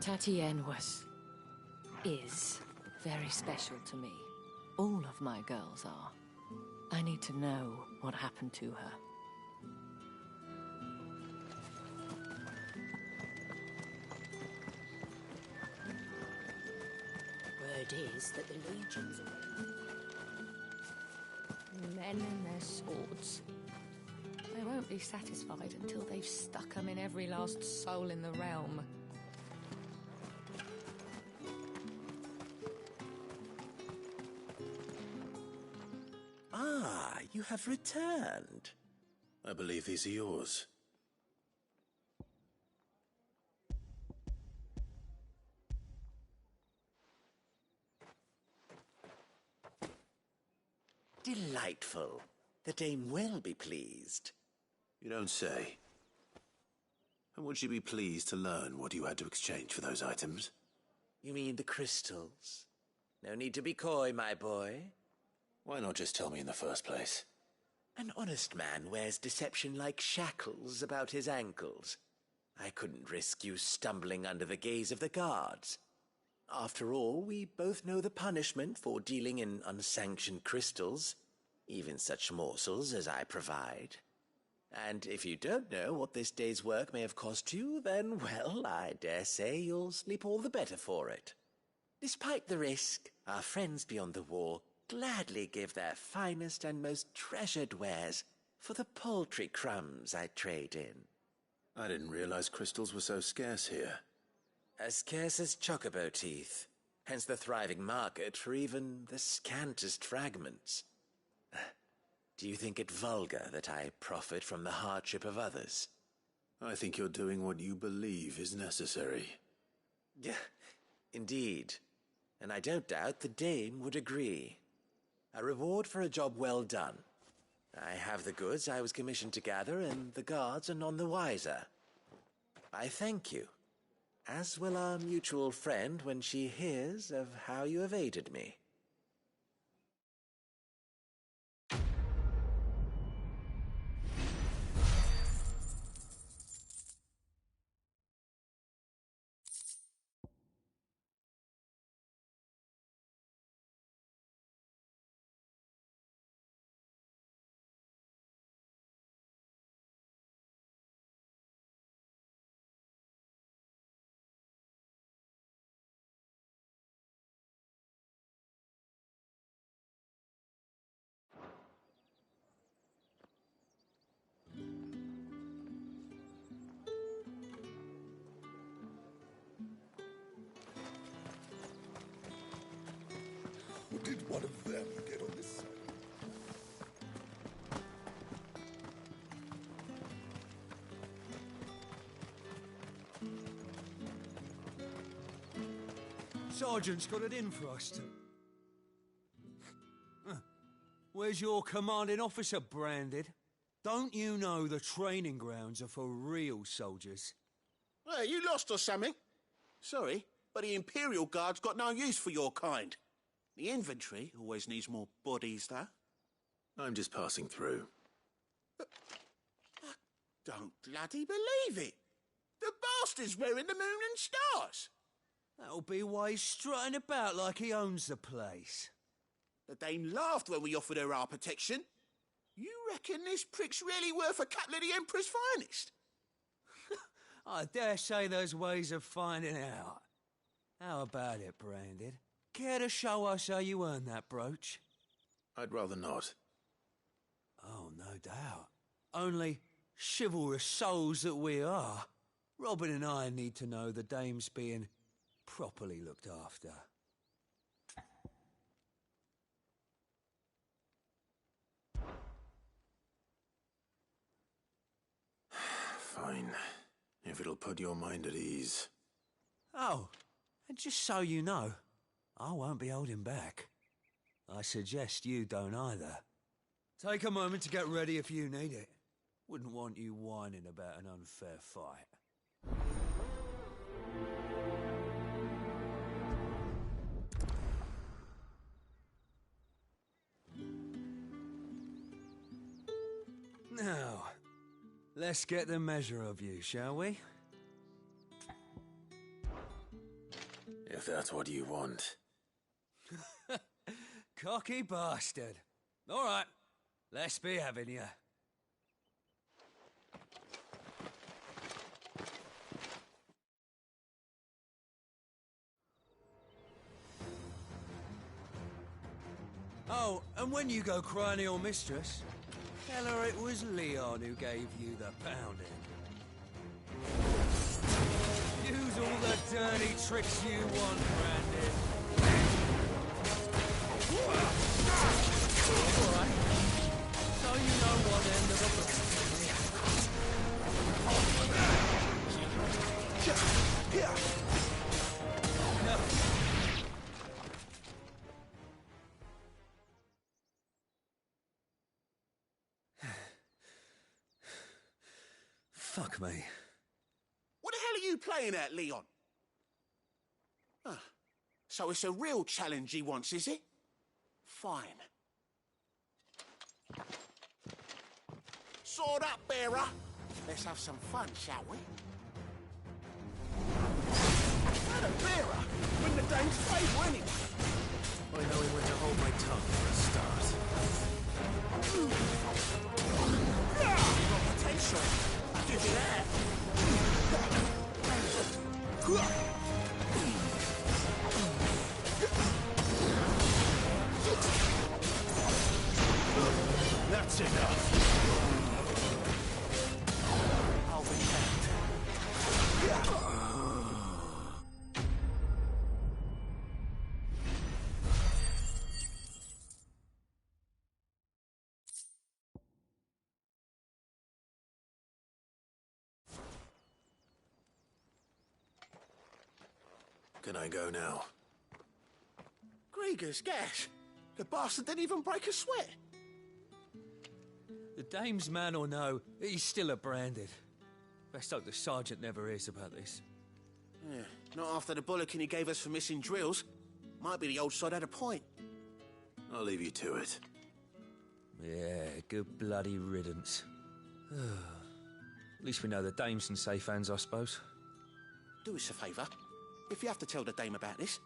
Tatienne is very special to me. All of my girls are. I need to know what happened to her. Word is that the legions are... Men and their swords. They won't be satisfied until they've stuck them in every last soul in the realm. Ah, you have returned. I believe these are yours. Delightful. The dame will be pleased. You don't say. And would she be pleased to learn what you had to exchange for those items? You mean the crystals? No need to be coy, my boy. Why not just tell me in the first place? An honest man wears deception like shackles about his ankles. I couldn't risk you stumbling under the gaze of the guards. After all, we both know the punishment for dealing in unsanctioned crystals, even such morsels as I provide. And if you don't know what this day's work may have cost you, then, well, I dare say you'll sleep all the better for it. Despite the risk, our friends beyond the wall gladly give their finest and most treasured wares for the paltry crumbs I trade in. I didn't realize crystals were so scarce here. As scarce as chocobo teeth, hence the thriving market for even the scantest fragments. Do you think it vulgar that I profit from the hardship of others? I think you're doing what you believe is necessary. Yeah, indeed. And I don't doubt the dame would agree. A reward for a job well done. I have the goods I was commissioned to gather, and the guards are none the wiser. I thank you, as will our mutual friend when she hears of how you have aided me. Did one of them get on this side? Sergeant's got it in for us to... Where's your commanding officer, Branded? Don't you know the training grounds are for real soldiers? Hey, you lost or something? Sorry, but the Imperial Guard's got no use for your kind. The infantry always needs more bodies, though. I'm just passing through. I don't bloody believe it. The bastard's wearing the moon and stars. That'll be why he's strutting about like he owns the place. The dame laughed when we offered her our protection. You reckon this prick's really worth a couple of the Emperor's finest? I dare say there's ways of finding out. How about it, Branded? Care to show us how you earned that brooch? I'd rather not. Oh, no doubt. Only chivalrous souls that we are, Robin and I need to know the dame's being properly looked after. Fine. If it'll put your mind at ease. Oh, and just so you know, I won't be holding back. I suggest you don't either. Take a moment to get ready if you need it. Wouldn't want you whining about an unfair fight. Now, let's get the measure of you, shall we? If that's what you want. cocky bastard. All right, let's be having you. Oh, and when you go crying to your mistress, tell her it was Leon who gave you the pounding. Use all the dirty tricks you want, Brandon. Alright, so you know what end of the no. Fuck me. What the hell are you playing at, Leon? Ah, so it's a real challenge he wants, is it? Fine. Sword up, bearer. Let's have some fun, shall we? Not a bearer. Win the dame's favour, anyway. I know when to hold my tongue for a start. You've got potential. I'll give you that. That's enough. I'll be back. Can I go now? Grieger's gas. The bastard didn't even break a sweat. The dame's man or no, he's still a branded. Best hope the sergeant never hears about this. Yeah, not after the bollocking he gave us for missing drills. Might be the old sod had a point. I'll leave you to it. Yeah, good bloody riddance. At least we know the dame's in safe hands, I suppose. Do us a favour. If you have to tell the dame about this,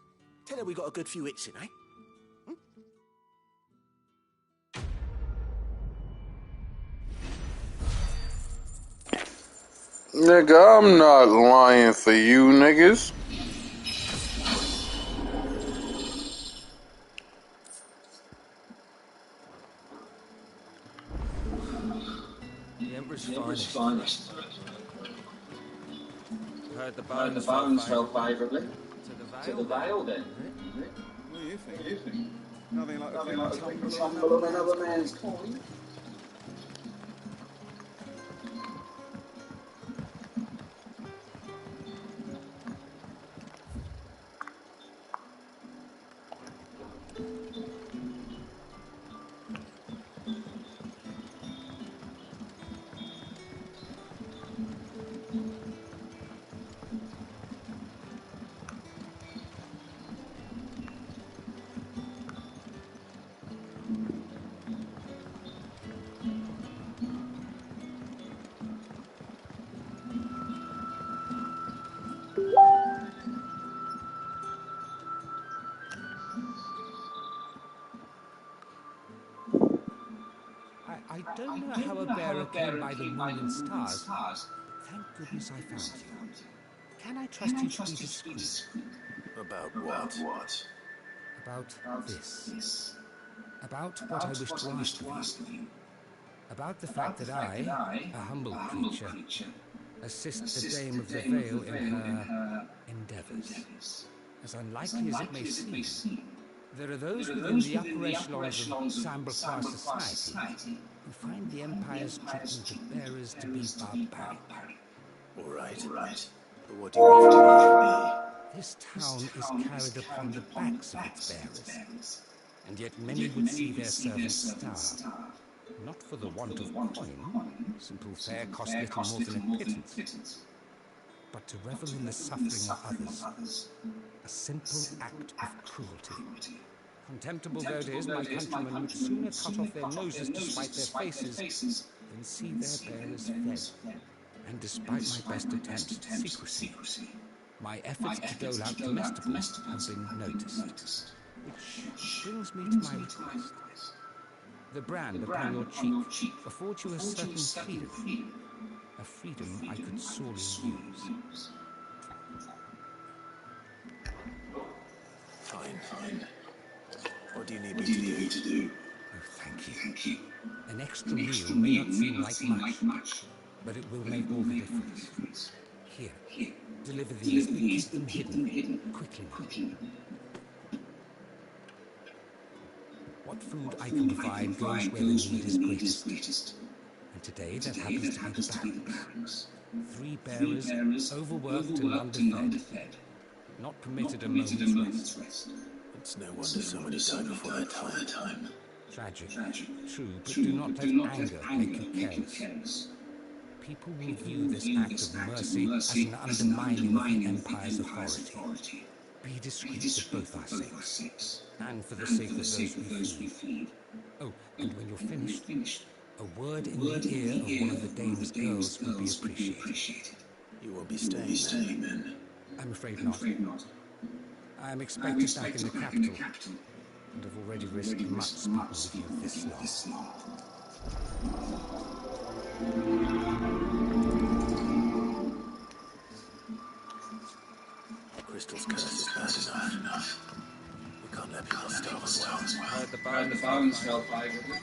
tell her we got a good few hits in, eh? Nigga, I'm not lying for you niggas. The Emperor's finest. Heard the bones fell favourably to the Vale then. What do you think? Nothing like a quick tumble of another man's coin. I don't know how a bearer came by the moon and stars. Thank goodness I found you. Can I trust you to be discreet? About what? About this. About what I wish to ask of you. About the fact that I, a humble creature, assist the Dame of the Vale in her endeavours. As unlikely as it may seem, there are those within the upper echelons of Sambre society who find the Empire's treatment of bearers to be barbaric. All right. But what do you want from me? This town is carried upon the backs of its bearers, and yet many would see their servants starve. Not for the want of coin, simple fare costs little more than a pittance, but to revel in the suffering of others, a simple act of cruelty. Contemptible though it is, my countrymen would sooner cut off their noses to spite their faces than see their bearers fed. And despite my best attempts at secrecy, my efforts to dole out comestibles have been noticed. Which brings me to my request. The brand upon your cheek affords you a certain freedom. A freedom I could sorely use. Fine. What do you need me to do? Oh, thank you. An extra meal may not seem like much, but it will make all the difference. Here, deliver these, but keep them hidden. Quickly now. What food I can provide goes where the need is greatest. And today that happens to be the barracks. 3 bearers, overworked and underfed. Not permitted a moment's rest. It's no wonder somebody died before their time. Tragic, true, but do not let anger make you careless. People will view this act of mercy as an undermining of the Empire's authority. Be discreet for both our sakes, and for the sake of those we feed. Oh, and when you're finished, a word in the ear of one of the Dame's girls would be appreciated. You won't be staying then? I'm afraid not. I am expected back in the capital, and have already risked much speaking with you this long. Crystal's curse is bad enough. We can't let people starve as well. Heard the bones fell privately.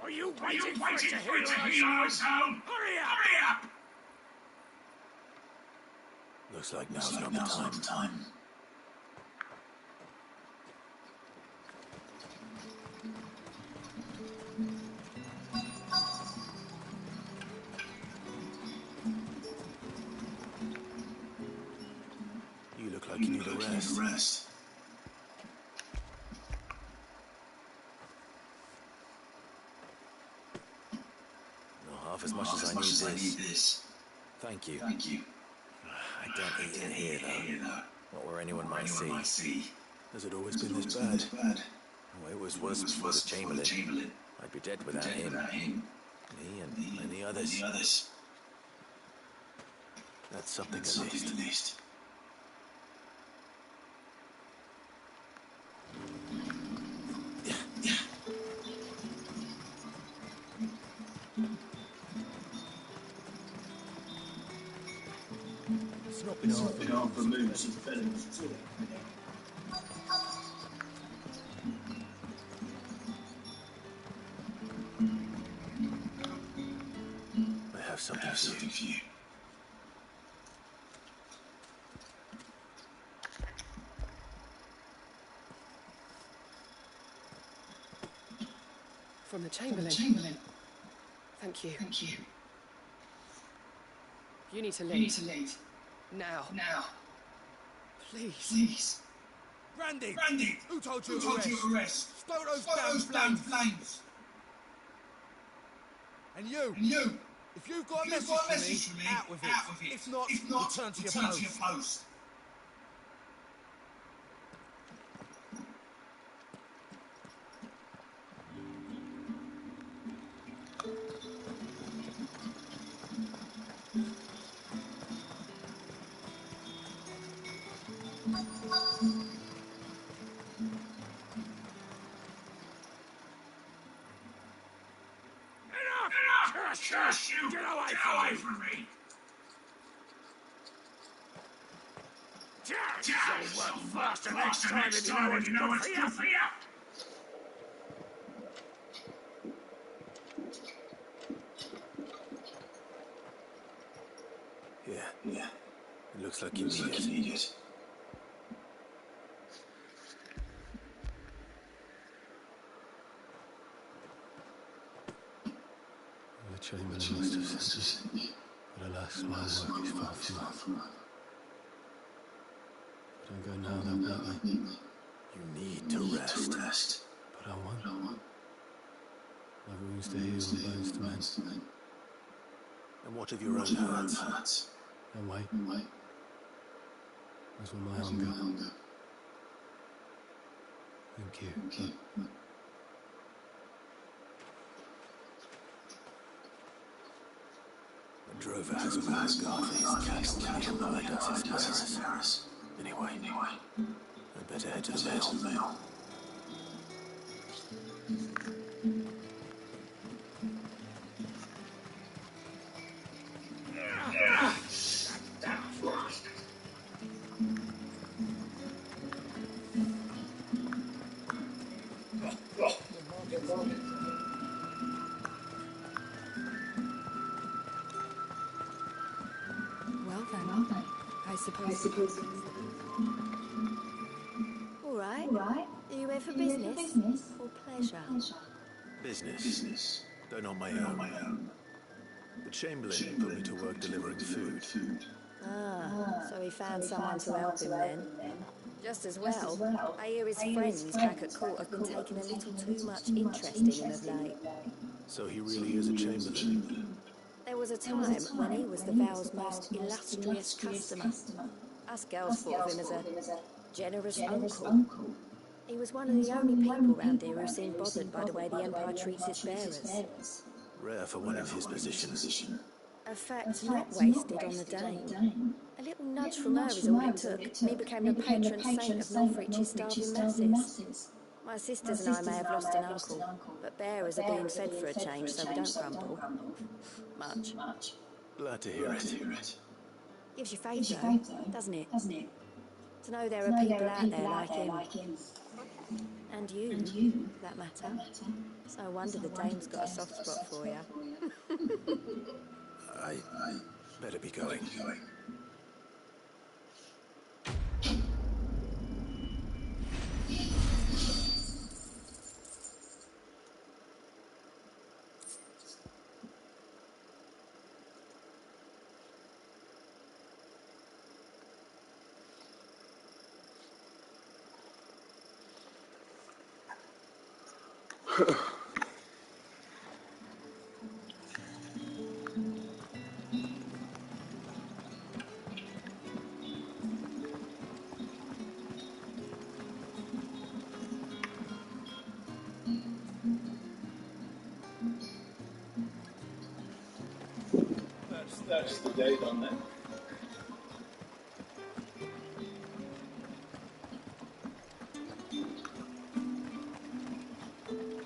Are you waiting for it to hear our sound? Hurry up! Looks like now's not the time. You look like you need a rest. Not half as much as I need this. Thank you. I don't eat in here, though. Not where anyone might see. Has it always been this bad? Oh, it was worse before the Chamberlain. I'd be dead without him. Me and many others. That's something at least. It's not been hard for moons and felons to it. I have something for you. From the Chamberlain. Thank you. You need to leave. Now. Please. Brandy! Who told you to arrest? Stow those damn flames! And you! If you've got a message for me, out with it. If not, return to your post. Enough! Curse you! Get away from me! You'll work faster next time if you know what's good for you! Yeah. It looks like you need it. The Chamberlain must have sent me, but alas, my work is far from over. If I don't go now, they'll beat me. You need to rest. But I won't. My wounds to heal and bones to mend. And what of your own hurts? Don't wait. As will my hunger. Thank you. Drover has a good regard for his cattle than the Empire does his bearers. Anyway, I'd better head to the Vale. Well then, I suppose. All right. Are you here for business or pleasure? Business. Though not my own. The Chamberlain put me to work delivering food. Ah, so he found someone to help him then. Just as well. I hear his friends back at court have been taking a little too much interest in him of late. So he really is a Chamberlain. There was a time when he was the Vale's most illustrious customer. Us girls thought of him as a generous uncle. He was one of the only people round here who seemed bothered by the way the Empire treats its bearers. Rare for one in his position. A fact not wasted on the Dane. A little nudge from her is all it took. He became the patron saint of Northreach's starving masses. My sisters and I may have lost an uncle, but bearers are being fed for a change, so we don't grumble. Much. Glad to hear it. Gives you faith though, doesn't it? To know there are people out there like him. And you, for that matter. It's no wonder the Dame's got a soft spot for you. I better be going. That's the date on that.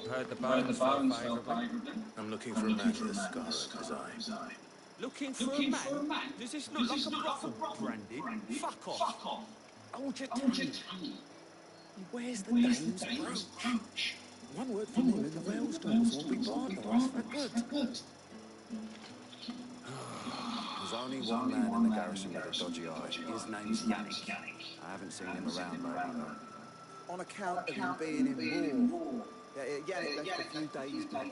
Heard the bones fell favourably. I'm looking for a man with a scar over his eye. Looking for a man? Does this look like a brothel, Branded? Fuck off. Hold your tongue. Where's the Dane's brooch? One word from him and the Vale's doors will be barred to us for good. There's only one man in the garrison with a dodgy eye. His name's Yannick. I haven't seen him around lately, though. On account of him being in war. Yannick left a few days back.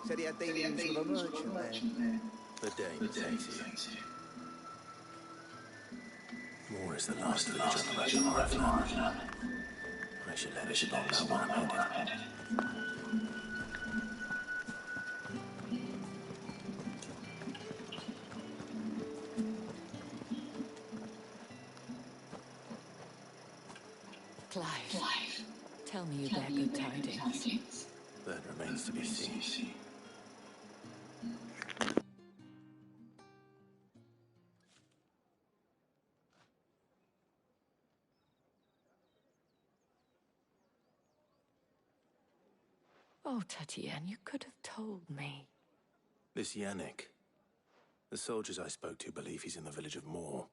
Said he had dealings with a merchant there. The Dane takes you. War is the last village on the road to Oriflamme. I should let it know where I'm headed. Clive, tell me you bear good tidings. That remains to be seen. Oh, Tatiane, you could have told me. This Yannick. The soldiers I spoke to believe he's in the village of Moor.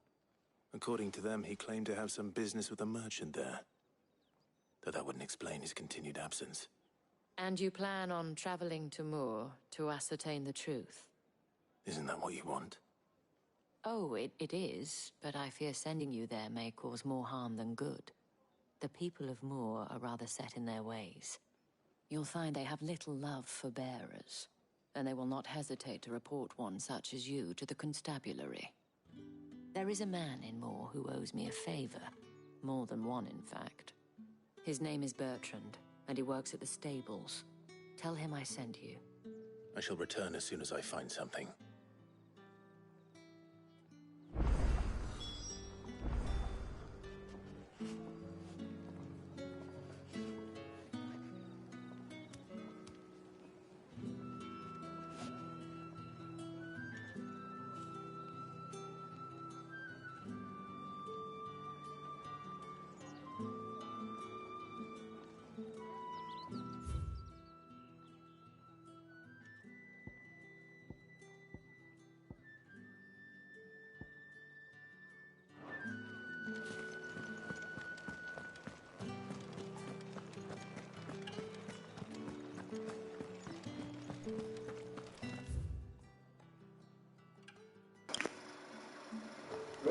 According to them, he claimed to have some business with a merchant there. Though that wouldn't explain his continued absence. And you plan on traveling to Moor to ascertain the truth? Isn't that what you want? Oh, it is, but I fear sending you there may cause more harm than good. The people of Moor are rather set in their ways. You'll find they have little love for bearers, and they will not hesitate to report one such as you to the constabulary. There is a man in Moor who owes me a favor. More than one, in fact. His name is Bertrand, and he works at the stables. Tell him I sent you. I shall return as soon as I find something.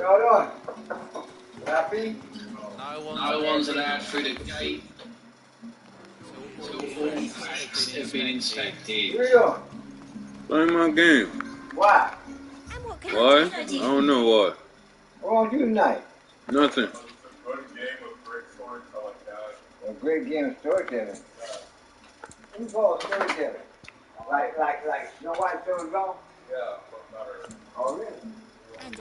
What on? Happy? No one's allowed through the gate. So all packs have been inspected. Where you on? Play my game. Why? Why? I don't know why. What want to do tonight? Nothing. A great game of storytelling. Who calls storytelling? Like Snow White Story Wrong? Yeah, better. Oh, really? And a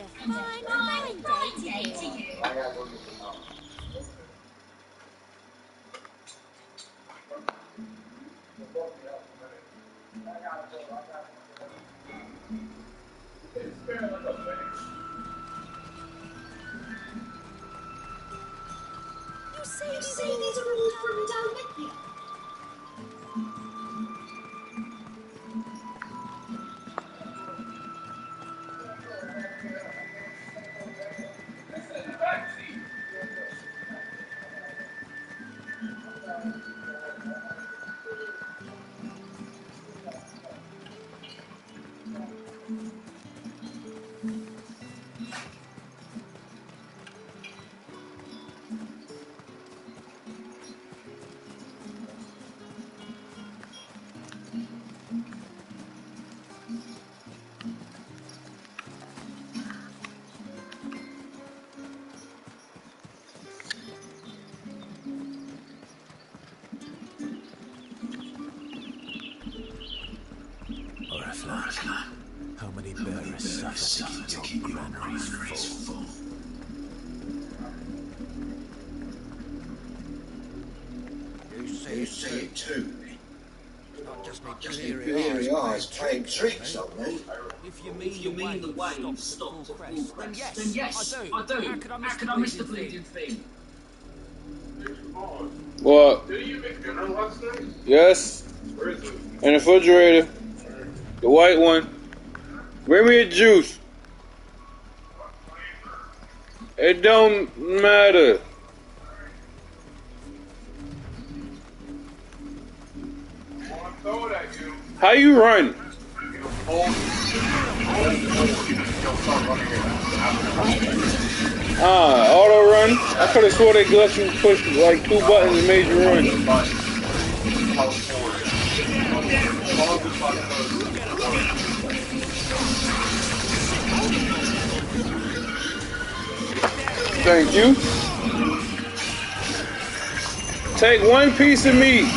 fine day to you. I gotta go get some more. You say these are all from Dalmatia? How many bearers suffer to keep your granaries full? You see it too. Not just me bleary eyes playing tricks on me. If you mean the way you stopped at full crest, then yes, I do. How could I miss the bleeding thing? What? Did you make dinner last night? Yes. Where is it? In the refrigerator. The white one. Bring me a juice. It don't matter. How you run? Auto run? I could have swore they let you push like 2 buttons and made you run. Thank you. Take 1 piece of meat.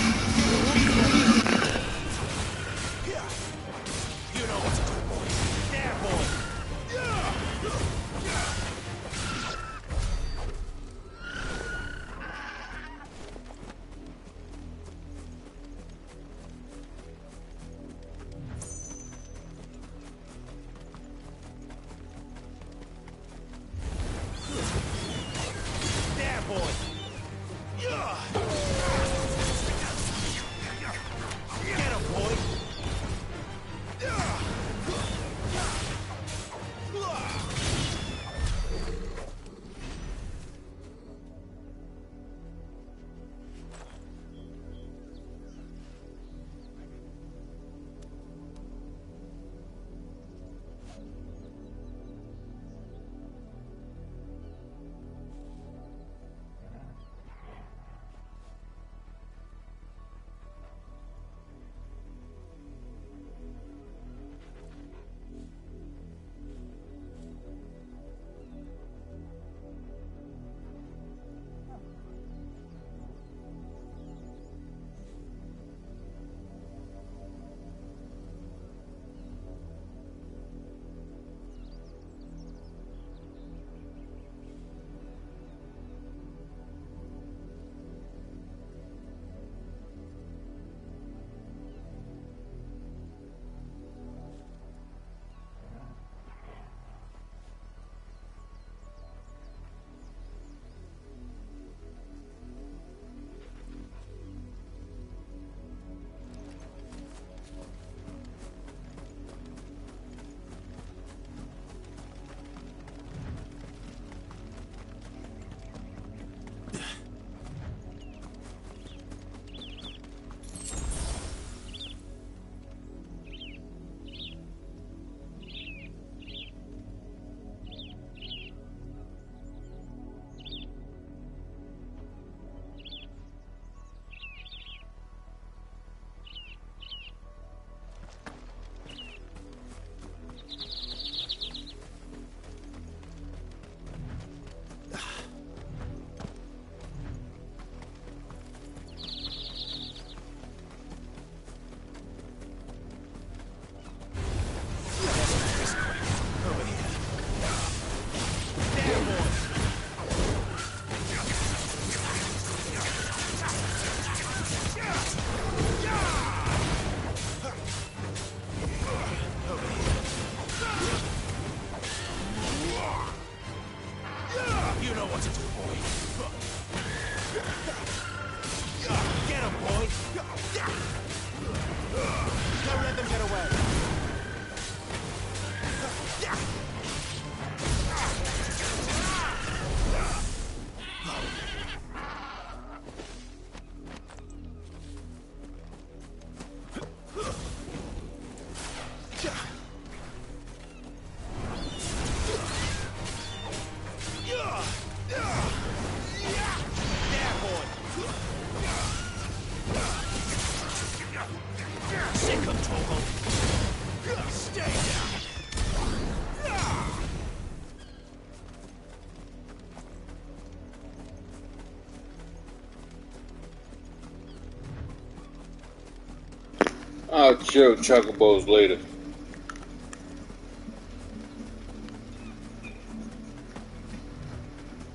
I'll chill chocobos later.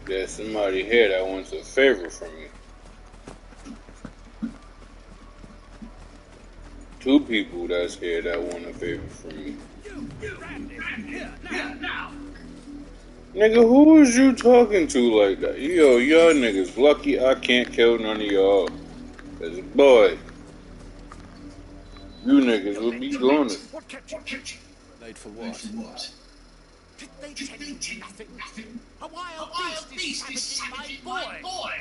There's somebody here that wants a favor from me. 2 people that's here that want a favor from me. Nigga, who is you talking to like that? Yo, y'all niggas lucky I can't kill none of y'all. Cause boy, you niggas will be doing it. What kept you? Late for what? Did they tell you nothing? A wild beast is savaging my boy.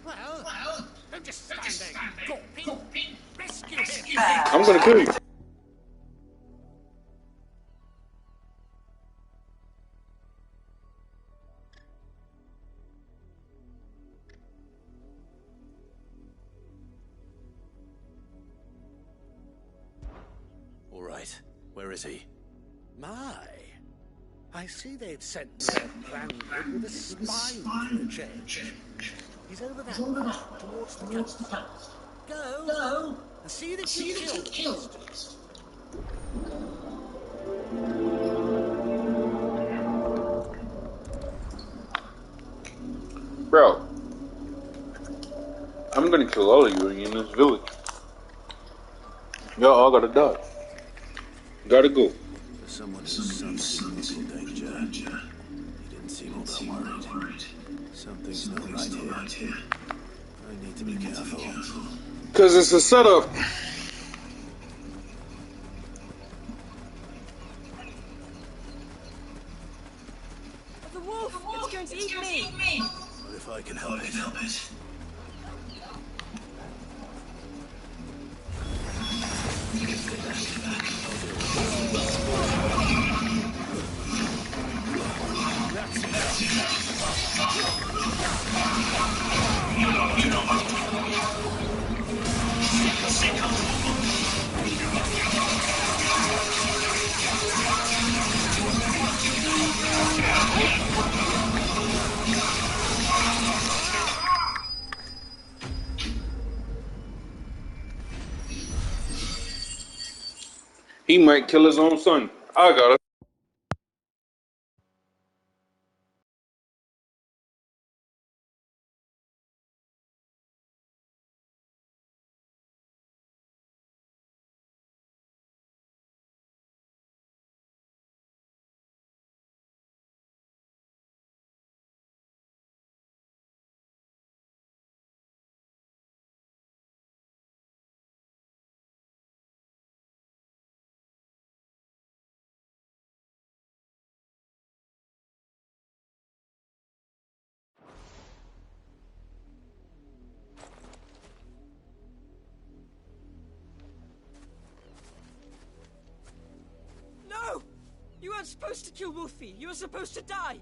Well, don't just stand there gawping. Rescue him. I'm gonna kill you. All right. Where is he? My. I see they've sent Lord Brandwood with a spine for a change. He's over that path towards the castle. Go and see that you kill the beast. Bro, I'm gonna kill all of you in this village. Y'all all gotta die. Gotta go. For someone whose son's in mortal danger, he didn't seem all that worried. Something's not right here. I need to be careful. Cause it's a setup. The wolf! It's going to eat me! What if I can help it? He might kill his own son. I got it. No! You weren't supposed to kill Wolfie. You were supposed to die.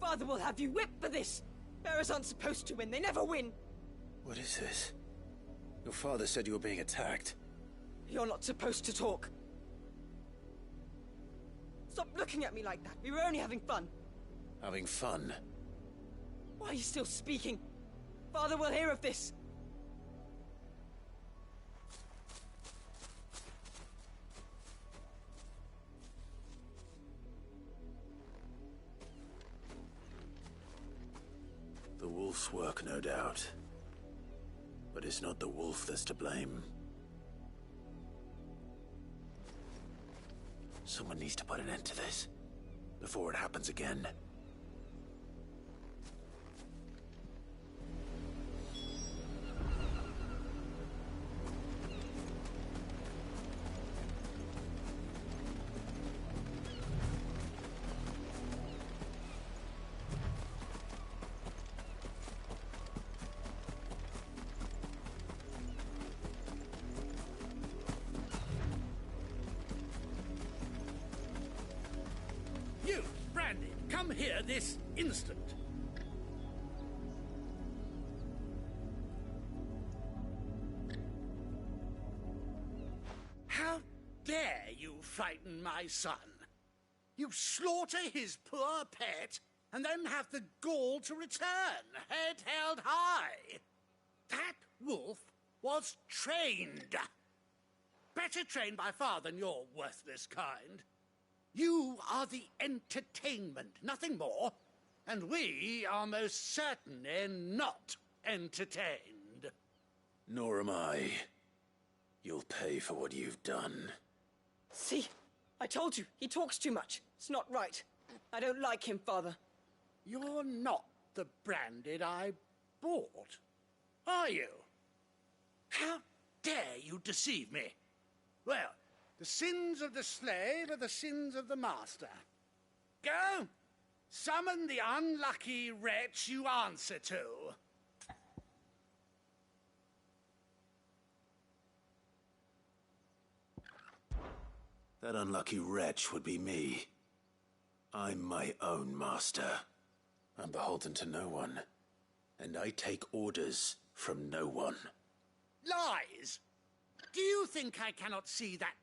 Father will have you whipped for this. Bearers aren't supposed to win. They never win. What is this? Your father said you were being attacked. You're not supposed to talk. Stop looking at me like that. We were only having fun. Having fun? Why are you still speaking? Father will hear of this. The wolf's work, no doubt. But it's not the wolf that's to blame. Someone needs to put an end to this, before it happens again. You, Brandy, come here this instant. How dare you frighten my son? You slaughter his poor pet, and then have the gall to return, head held high. That wolf was trained. better trained by far than your worthless kind. You are the entertainment, nothing more. And we are most certainly not entertained. Nor am I. You'll pay for what you've done. See? I told you, he talks too much. It's not right. I don't like him, Father. You're not the Branded I bought, are you? How dare you deceive me? Well, the sins of the slave are the sins of the master. Go! Summon the unlucky wretch you answer to. That unlucky wretch would be me. I'm my own master. I'm beholden to no one. And I take orders from no one. Lies! Do you think I cannot see that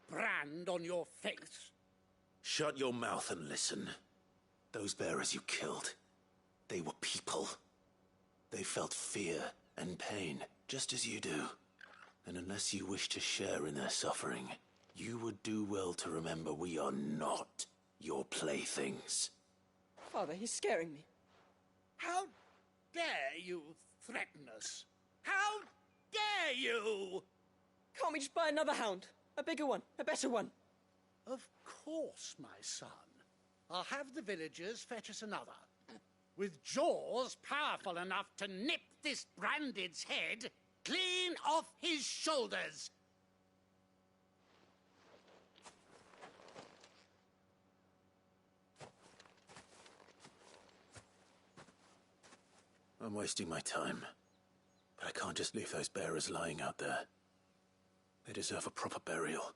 brand on your face? Shut your mouth and listen. Those bearers you killed, they were people. They felt fear and pain, just as you do. And unless you wish to share in their suffering, you would do well to remember we are not your playthings. Father, he's scaring me. How dare you threaten us? How dare you? Can't we just buy another hound? A bigger one, a better one. Of course, my son. I'll have the villagers fetch us another. With jaws powerful enough to nip this Branded's head clean off his shoulders. I'm wasting my time. But I can't just leave those bearers lying out there. They deserve a proper burial.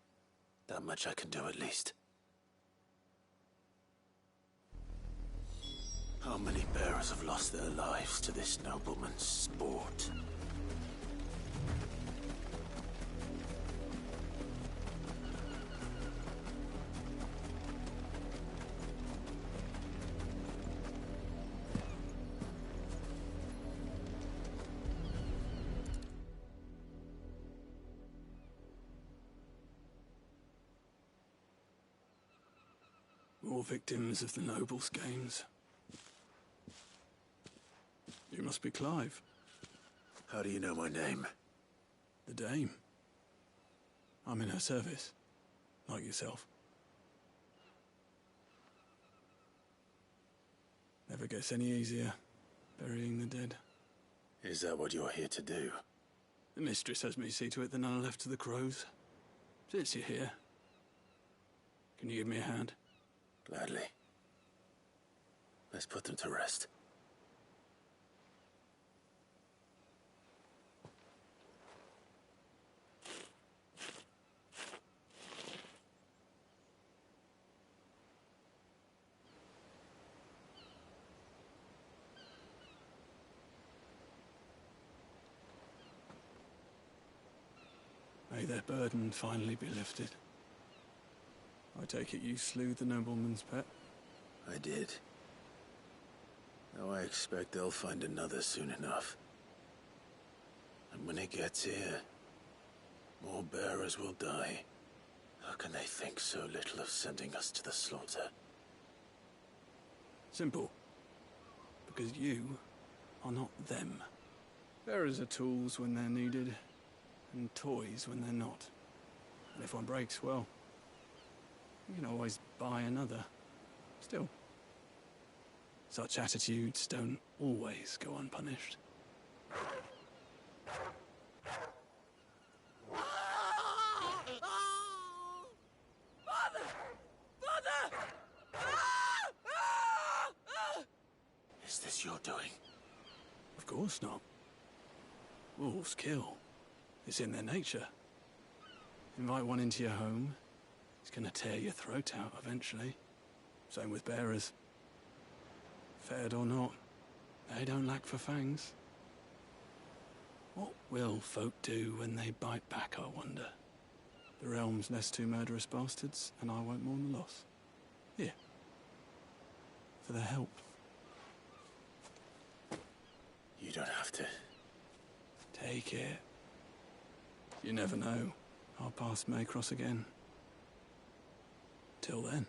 That much I can do at least. How many bearers have lost their lives to this nobleman's sport? More victims of the nobles' games. You must be Clive. How do you know my name? The Dame. I'm in her service, like yourself. Never gets any easier, burying the dead. Is that what you're here to do? The mistress has me see to it that none are left to the crows. Since you're here, can you give me a hand? Gladly. Let's put them to rest. May their burden finally be lifted. I take it you slew the nobleman's pet? I did. Now I expect they'll find another soon enough. And when it gets here, more bearers will die. How can they think so little of sending us to the slaughter? Simple. Because you are not them. Bearers are tools when they're needed, and toys when they're not. And if one breaks, well, you can always buy another. Still, such attitudes don't always go unpunished. Father! Father! Is this your doing? Of course not. Wolves kill. It's in their nature. Invite one into your home, it's gonna tear your throat out eventually. Same with bearers. Fed or not, they don't lack for fangs. What will folk do when they bite back, I wonder? The realm's less two murderous bastards, and I won't mourn the loss. Here. For their help. You don't have to. Take it. You never know. our paths may cross again. Till then.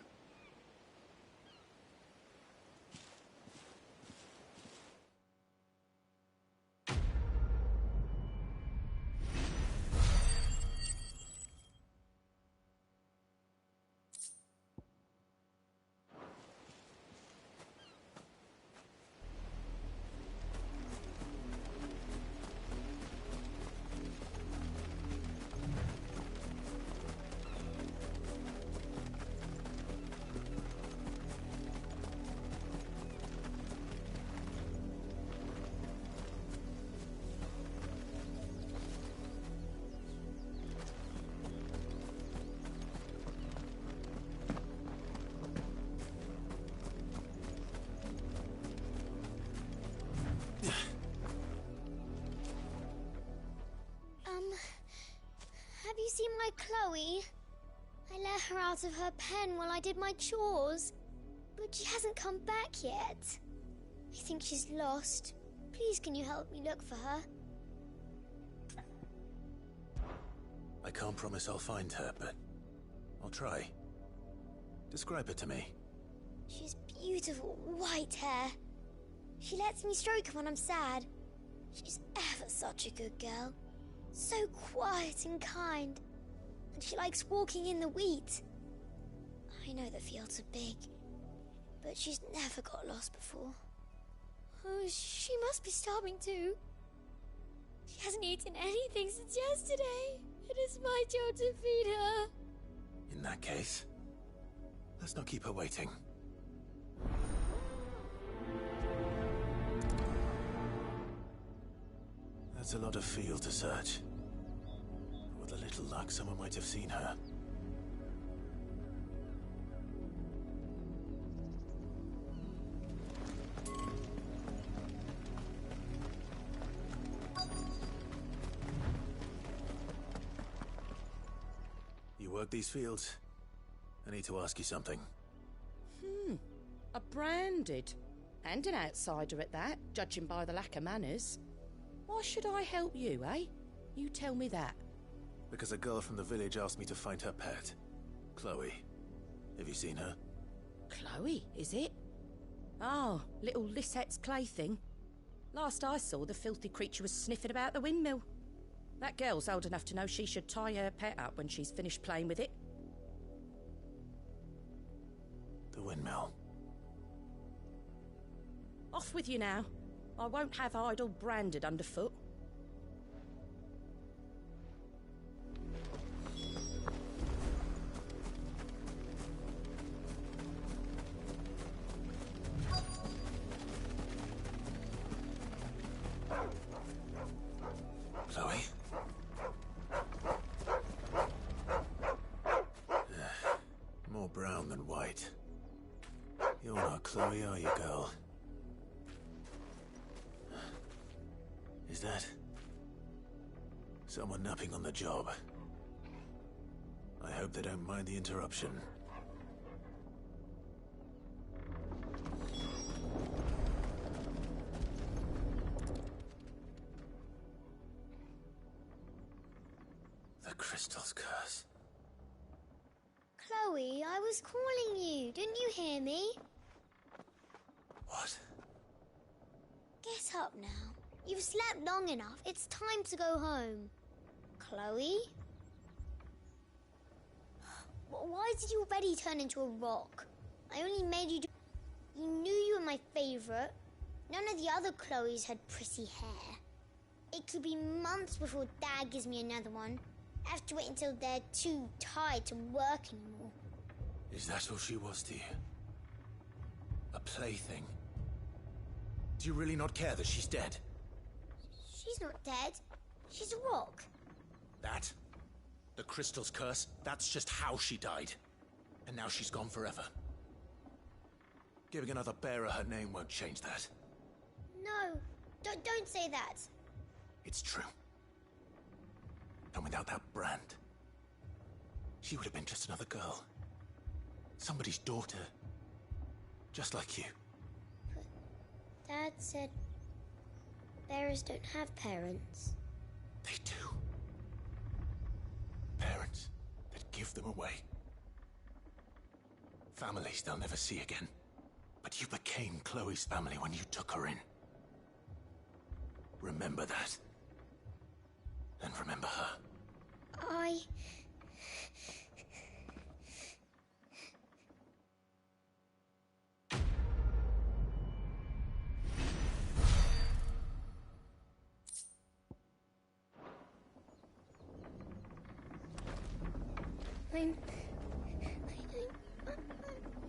Have you seen my Chloe? I let her out of her pen while I did my chores, but she hasn't come back yet. I think she's lost. Please, can you help me look for her? I can't promise I'll find her, but I'll try. Describe her to me. She has beautiful white hair. She lets me stroke her when I'm sad. She's ever such a good girl. So quiet and kind. And she likes walking in the wheat. I know the fields are big, but she's never got lost before. Oh, she must be starving too. She hasn't eaten anything since yesterday. It is my job to feed her. In that case, let's not keep her waiting. That's a lot of field to search. With a little luck, someone might have seen her. You work these fields? I need to ask you something. A branded. And an outsider at that, judging by the lack of manners. Why should I help you, eh? You tell me that. Because a girl from the village asked me to find her pet. Chloe. Have you seen her? Chloe, is it? Oh, little Lisette's plaything. Last I saw, the filthy creature was sniffing about the windmill. That girl's old enough to know she should tie her pet up when she's finished playing with it. The windmill. Off with you now. I won't have idle branded underfoot. Chloe? More brown than white. You're not Chloe, are you, girl? Is that someone napping on the job? I hope they don't mind the interruption. The crystal's curse. Chloe, I was calling you. Didn't you hear me? What? Get up now. You've slept long enough. It's time to go home. Chloe? Why did you already turn into a rock? I only made you do... You knew you were my favourite. None of the other Chloes had pretty hair. It could be months before Dad gives me another one. I have to wait until they're too tired to work anymore. Is that all she was to you? A plaything? Do you really not care that she's dead? She's not dead. She's a rock. That? The crystal's curse? That's just how she died. And now she's gone forever. Giving another bearer her name won't change that. No, don't say that. It's true. And without that brand, she would have been just another girl. Somebody's daughter. Just like you. But Dad said bearers don't have parents. They do. Parents that give them away. Families they'll never see again. But you became Chloe's family when you took her in. Remember that. And remember her.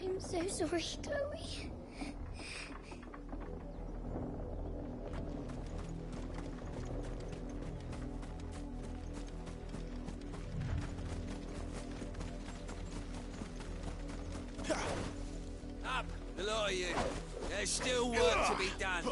I'm so sorry, Chloe. Up, the lot of you. There's still work to be done.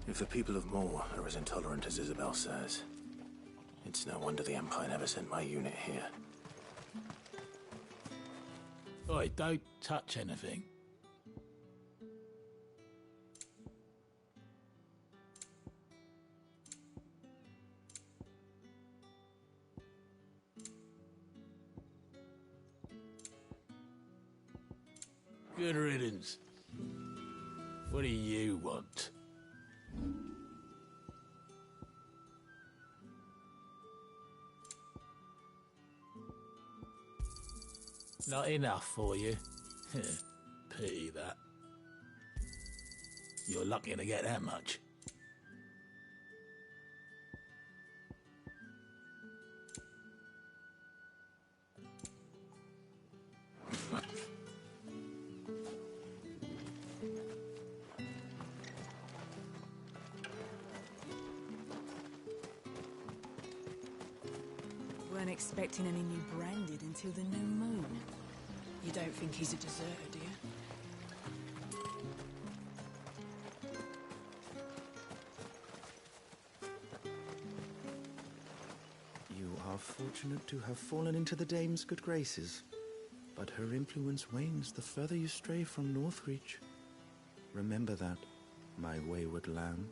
If the people of Moor are as intolerant as Isabel says, it's no wonder the Empire never sent my unit here. Oi, don't touch anything. Good riddance. What do you want? Not enough for you? Pity that. You're lucky to get that much. Weren't expecting any new branded until the new moon. You don't think he's a deserter, do you? You are fortunate to have fallen into the dame's good graces. But her influence wanes the further you stray from Northreach. Remember that, my wayward lamb.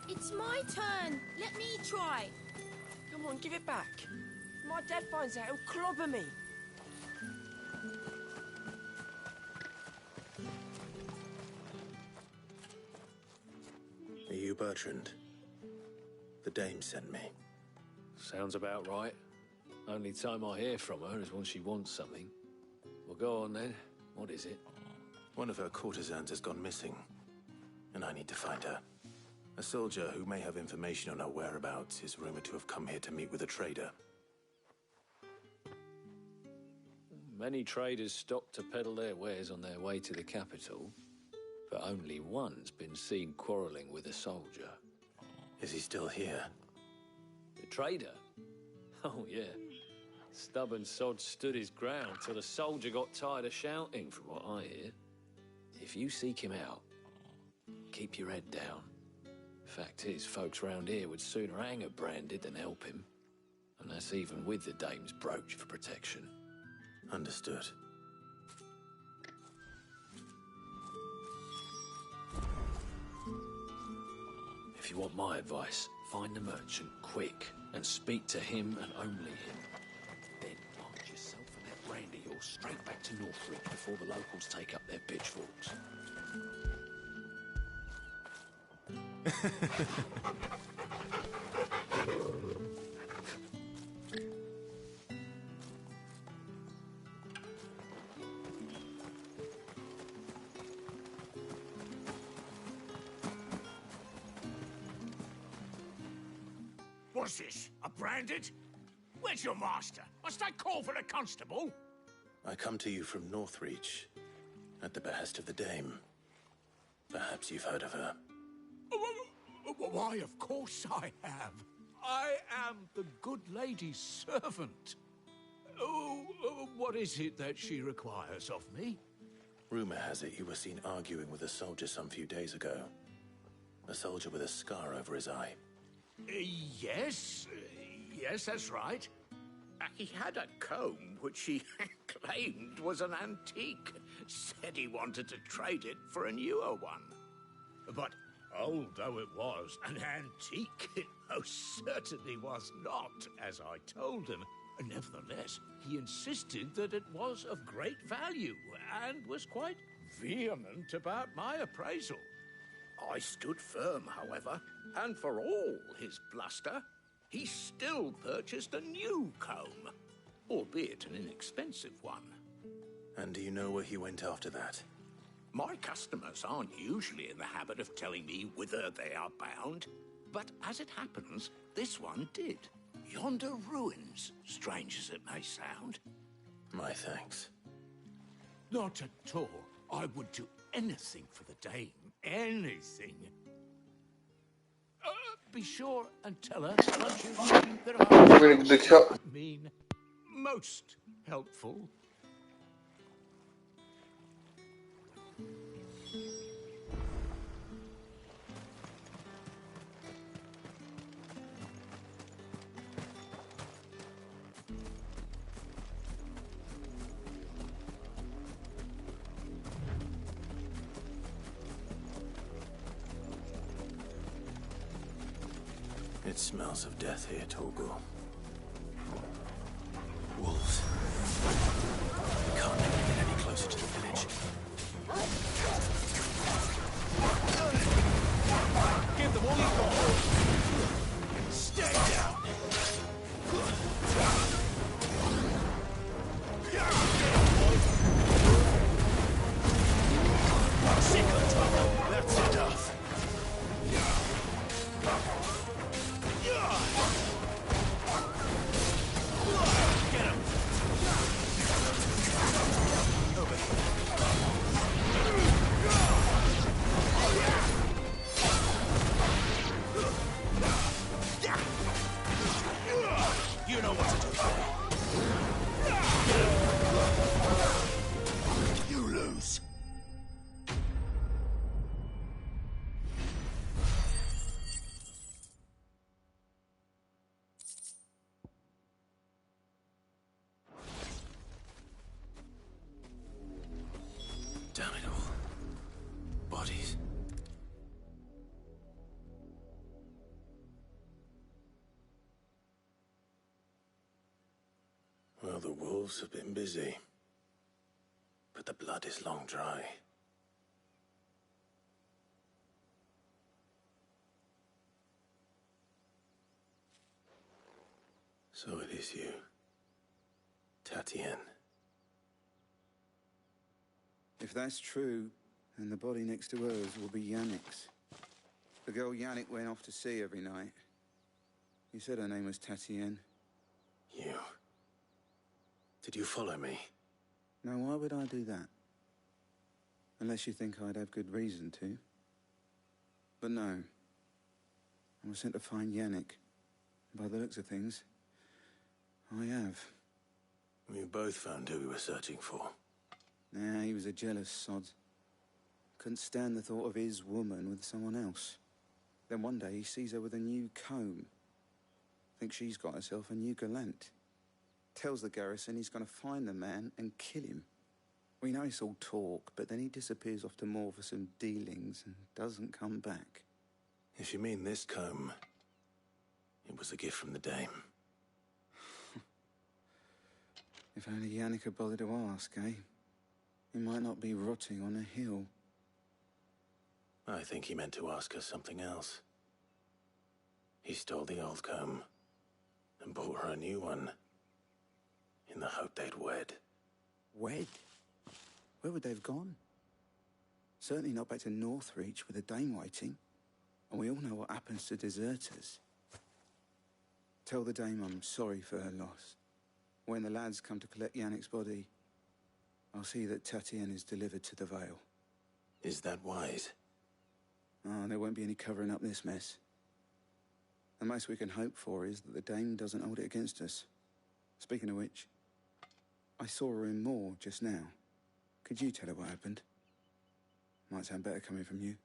It's my turn. Let me try. Come on, give it back. If my dad finds out, he'll clobber me. Are you Bertrand? The dame sent me. Sounds about right. Only time I hear from her is when she wants something. Well, go on then. What is it? One of her courtesans has gone missing, and I need to find her. A soldier who may have information on her whereabouts is rumored to have come here to meet with a trader. Many traders stopped to peddle their wares on their way to the capital, but only one's been seen quarrelling with a soldier. Is he still here? The trader? Oh, yeah. Stubborn sod stood his ground till the soldier got tired of shouting, from what I hear. If you seek him out, keep your head down. Fact is, folks round here would sooner hang a branded than help him. And that's even with the dame's brooch for protection. Understood. If you want my advice, find the merchant quick and speak to him and only him. Then arm yourself and that brandy or straight back to Northridge before the locals take up their pitchforks. What's this? A branded? Where's your master? Must I call for a constable? I come to you from Northreach, at the behest of the dame. Perhaps you've heard of her. Why, of course I have. I am the good lady's servant. What is it that she requires of me? Rumor has it you were seen arguing with a soldier some few days ago. A soldier with a scar over his eye. Yes, that's right. He had a comb which he claimed was an antique. Said he wanted to trade it for a newer one. But old though it was, an antique it most certainly was not, as I told him. Nevertheless, he insisted that it was of great value and was quite vehement about my appraisal. I stood firm, however, and for all his bluster, he still purchased a new comb, albeit an inexpensive one. And do you know where he went after that? My customers aren't usually in the habit of telling me whither they are bound, but as it happens, this one did. Yonder ruins, strange as it may sound. My thanks. Not at all. I would do anything for the dame. Anything. Be sure and tell her that I mean most helpful. It smells of death here, Torgal. Wolves. We can't let them get any closer to the village. Give them all you've got. Stay down. Sick of trouble. That's enough. You know what to do. You lose. Damn it all. Bodies. Well, the wolves have been busy. But the blood is long dry. So it is you, Tatienne. If that's true, then the body next to hers will be Yannick's. The girl Yannick went off to sea every night. You said her name was Tatienne. You. Did you follow me? Now, why would I do that? Unless you think I'd have good reason to. But no. I was sent to find Yannick. By the looks of things, I have. We both found who we were searching for. Nah, he was a jealous sod. Couldn't stand the thought of his woman with someone else. Then one day he sees her with a new comb. Thinks she's got herself a new gallant. Tells the garrison he's going to find the man and kill him. We know it's all talk, but then he disappears off to Moor for some dealings and doesn't come back. If you mean this comb, it was a gift from the Dame. If only Yannick had bothered to ask, eh? He might not be rotting on a hill. I think he meant to ask her something else. He stole the old comb and bought her a new one in the hope they'd wed. Wed? Where would they have gone? Certainly not back to Northreach with a Dame waiting. And we all know what happens to deserters. Tell the Dame I'm sorry for her loss. When the lads come to collect Yannick's body, I'll see that Tatienne is delivered to the Vale. Is that wise? Oh, there won't be any covering up this mess. The most we can hope for is that the Dame doesn't hold it against us. Speaking of which, I saw her in Moor just now. Could you tell her what happened? Might sound better coming from you.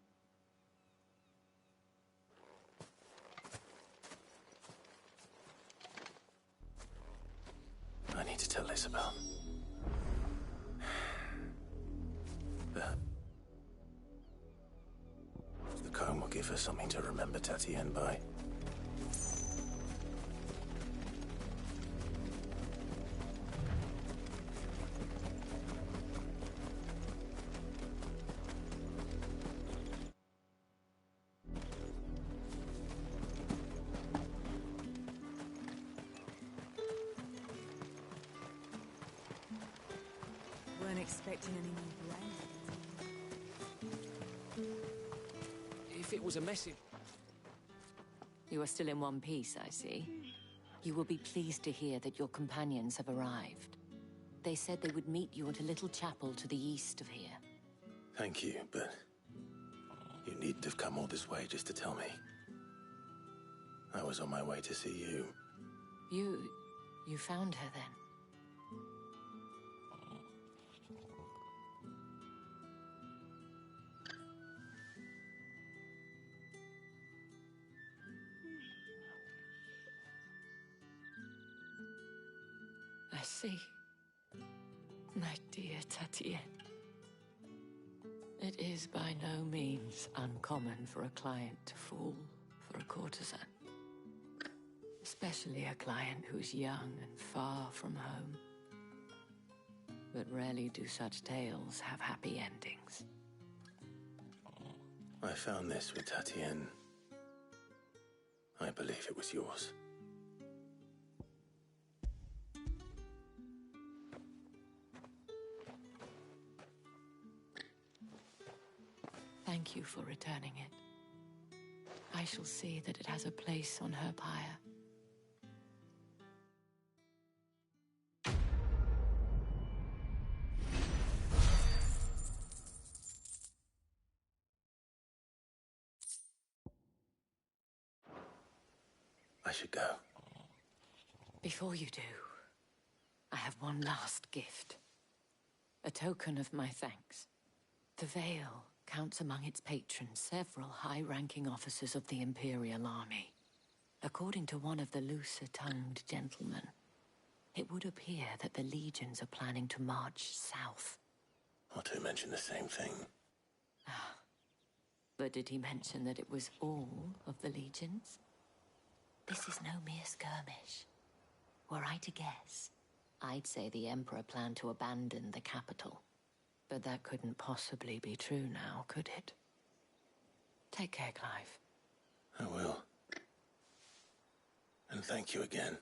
I need to tell Isabel. The comb will give her something to remember Tatienne by. Weren't expecting any more blame. If it was a message... You are still in one piece, I see. You will be pleased to hear that your companions have arrived. They said they would meet you at a little chapel to the east of here. Thank you, but you needn't have come all this way just to tell me. I was on my way to see you. You found her then? I see. My dear Tatienne. It is by no means uncommon for a client to fall for a courtesan. Especially a client who's young and far from home. But rarely do such tales have happy endings. I found this with Tatienne. I believe it was yours. Thank you for returning it. I shall see that it has a place on her pyre. I should go. Before you do, I have one last gift. A token of my thanks. The Vale counts among its patrons several high-ranking officers of the Imperial Army. According to one of the looser-tongued gentlemen, it would appear that the legions are planning to march south. Not to mention the same thing. But did he mention that it was all of the legions? This is no mere skirmish. Were I to guess, I'd say the Emperor planned to abandon the capital. But that couldn't possibly be true now, could it? Take care, Clive. I will. And thank you again.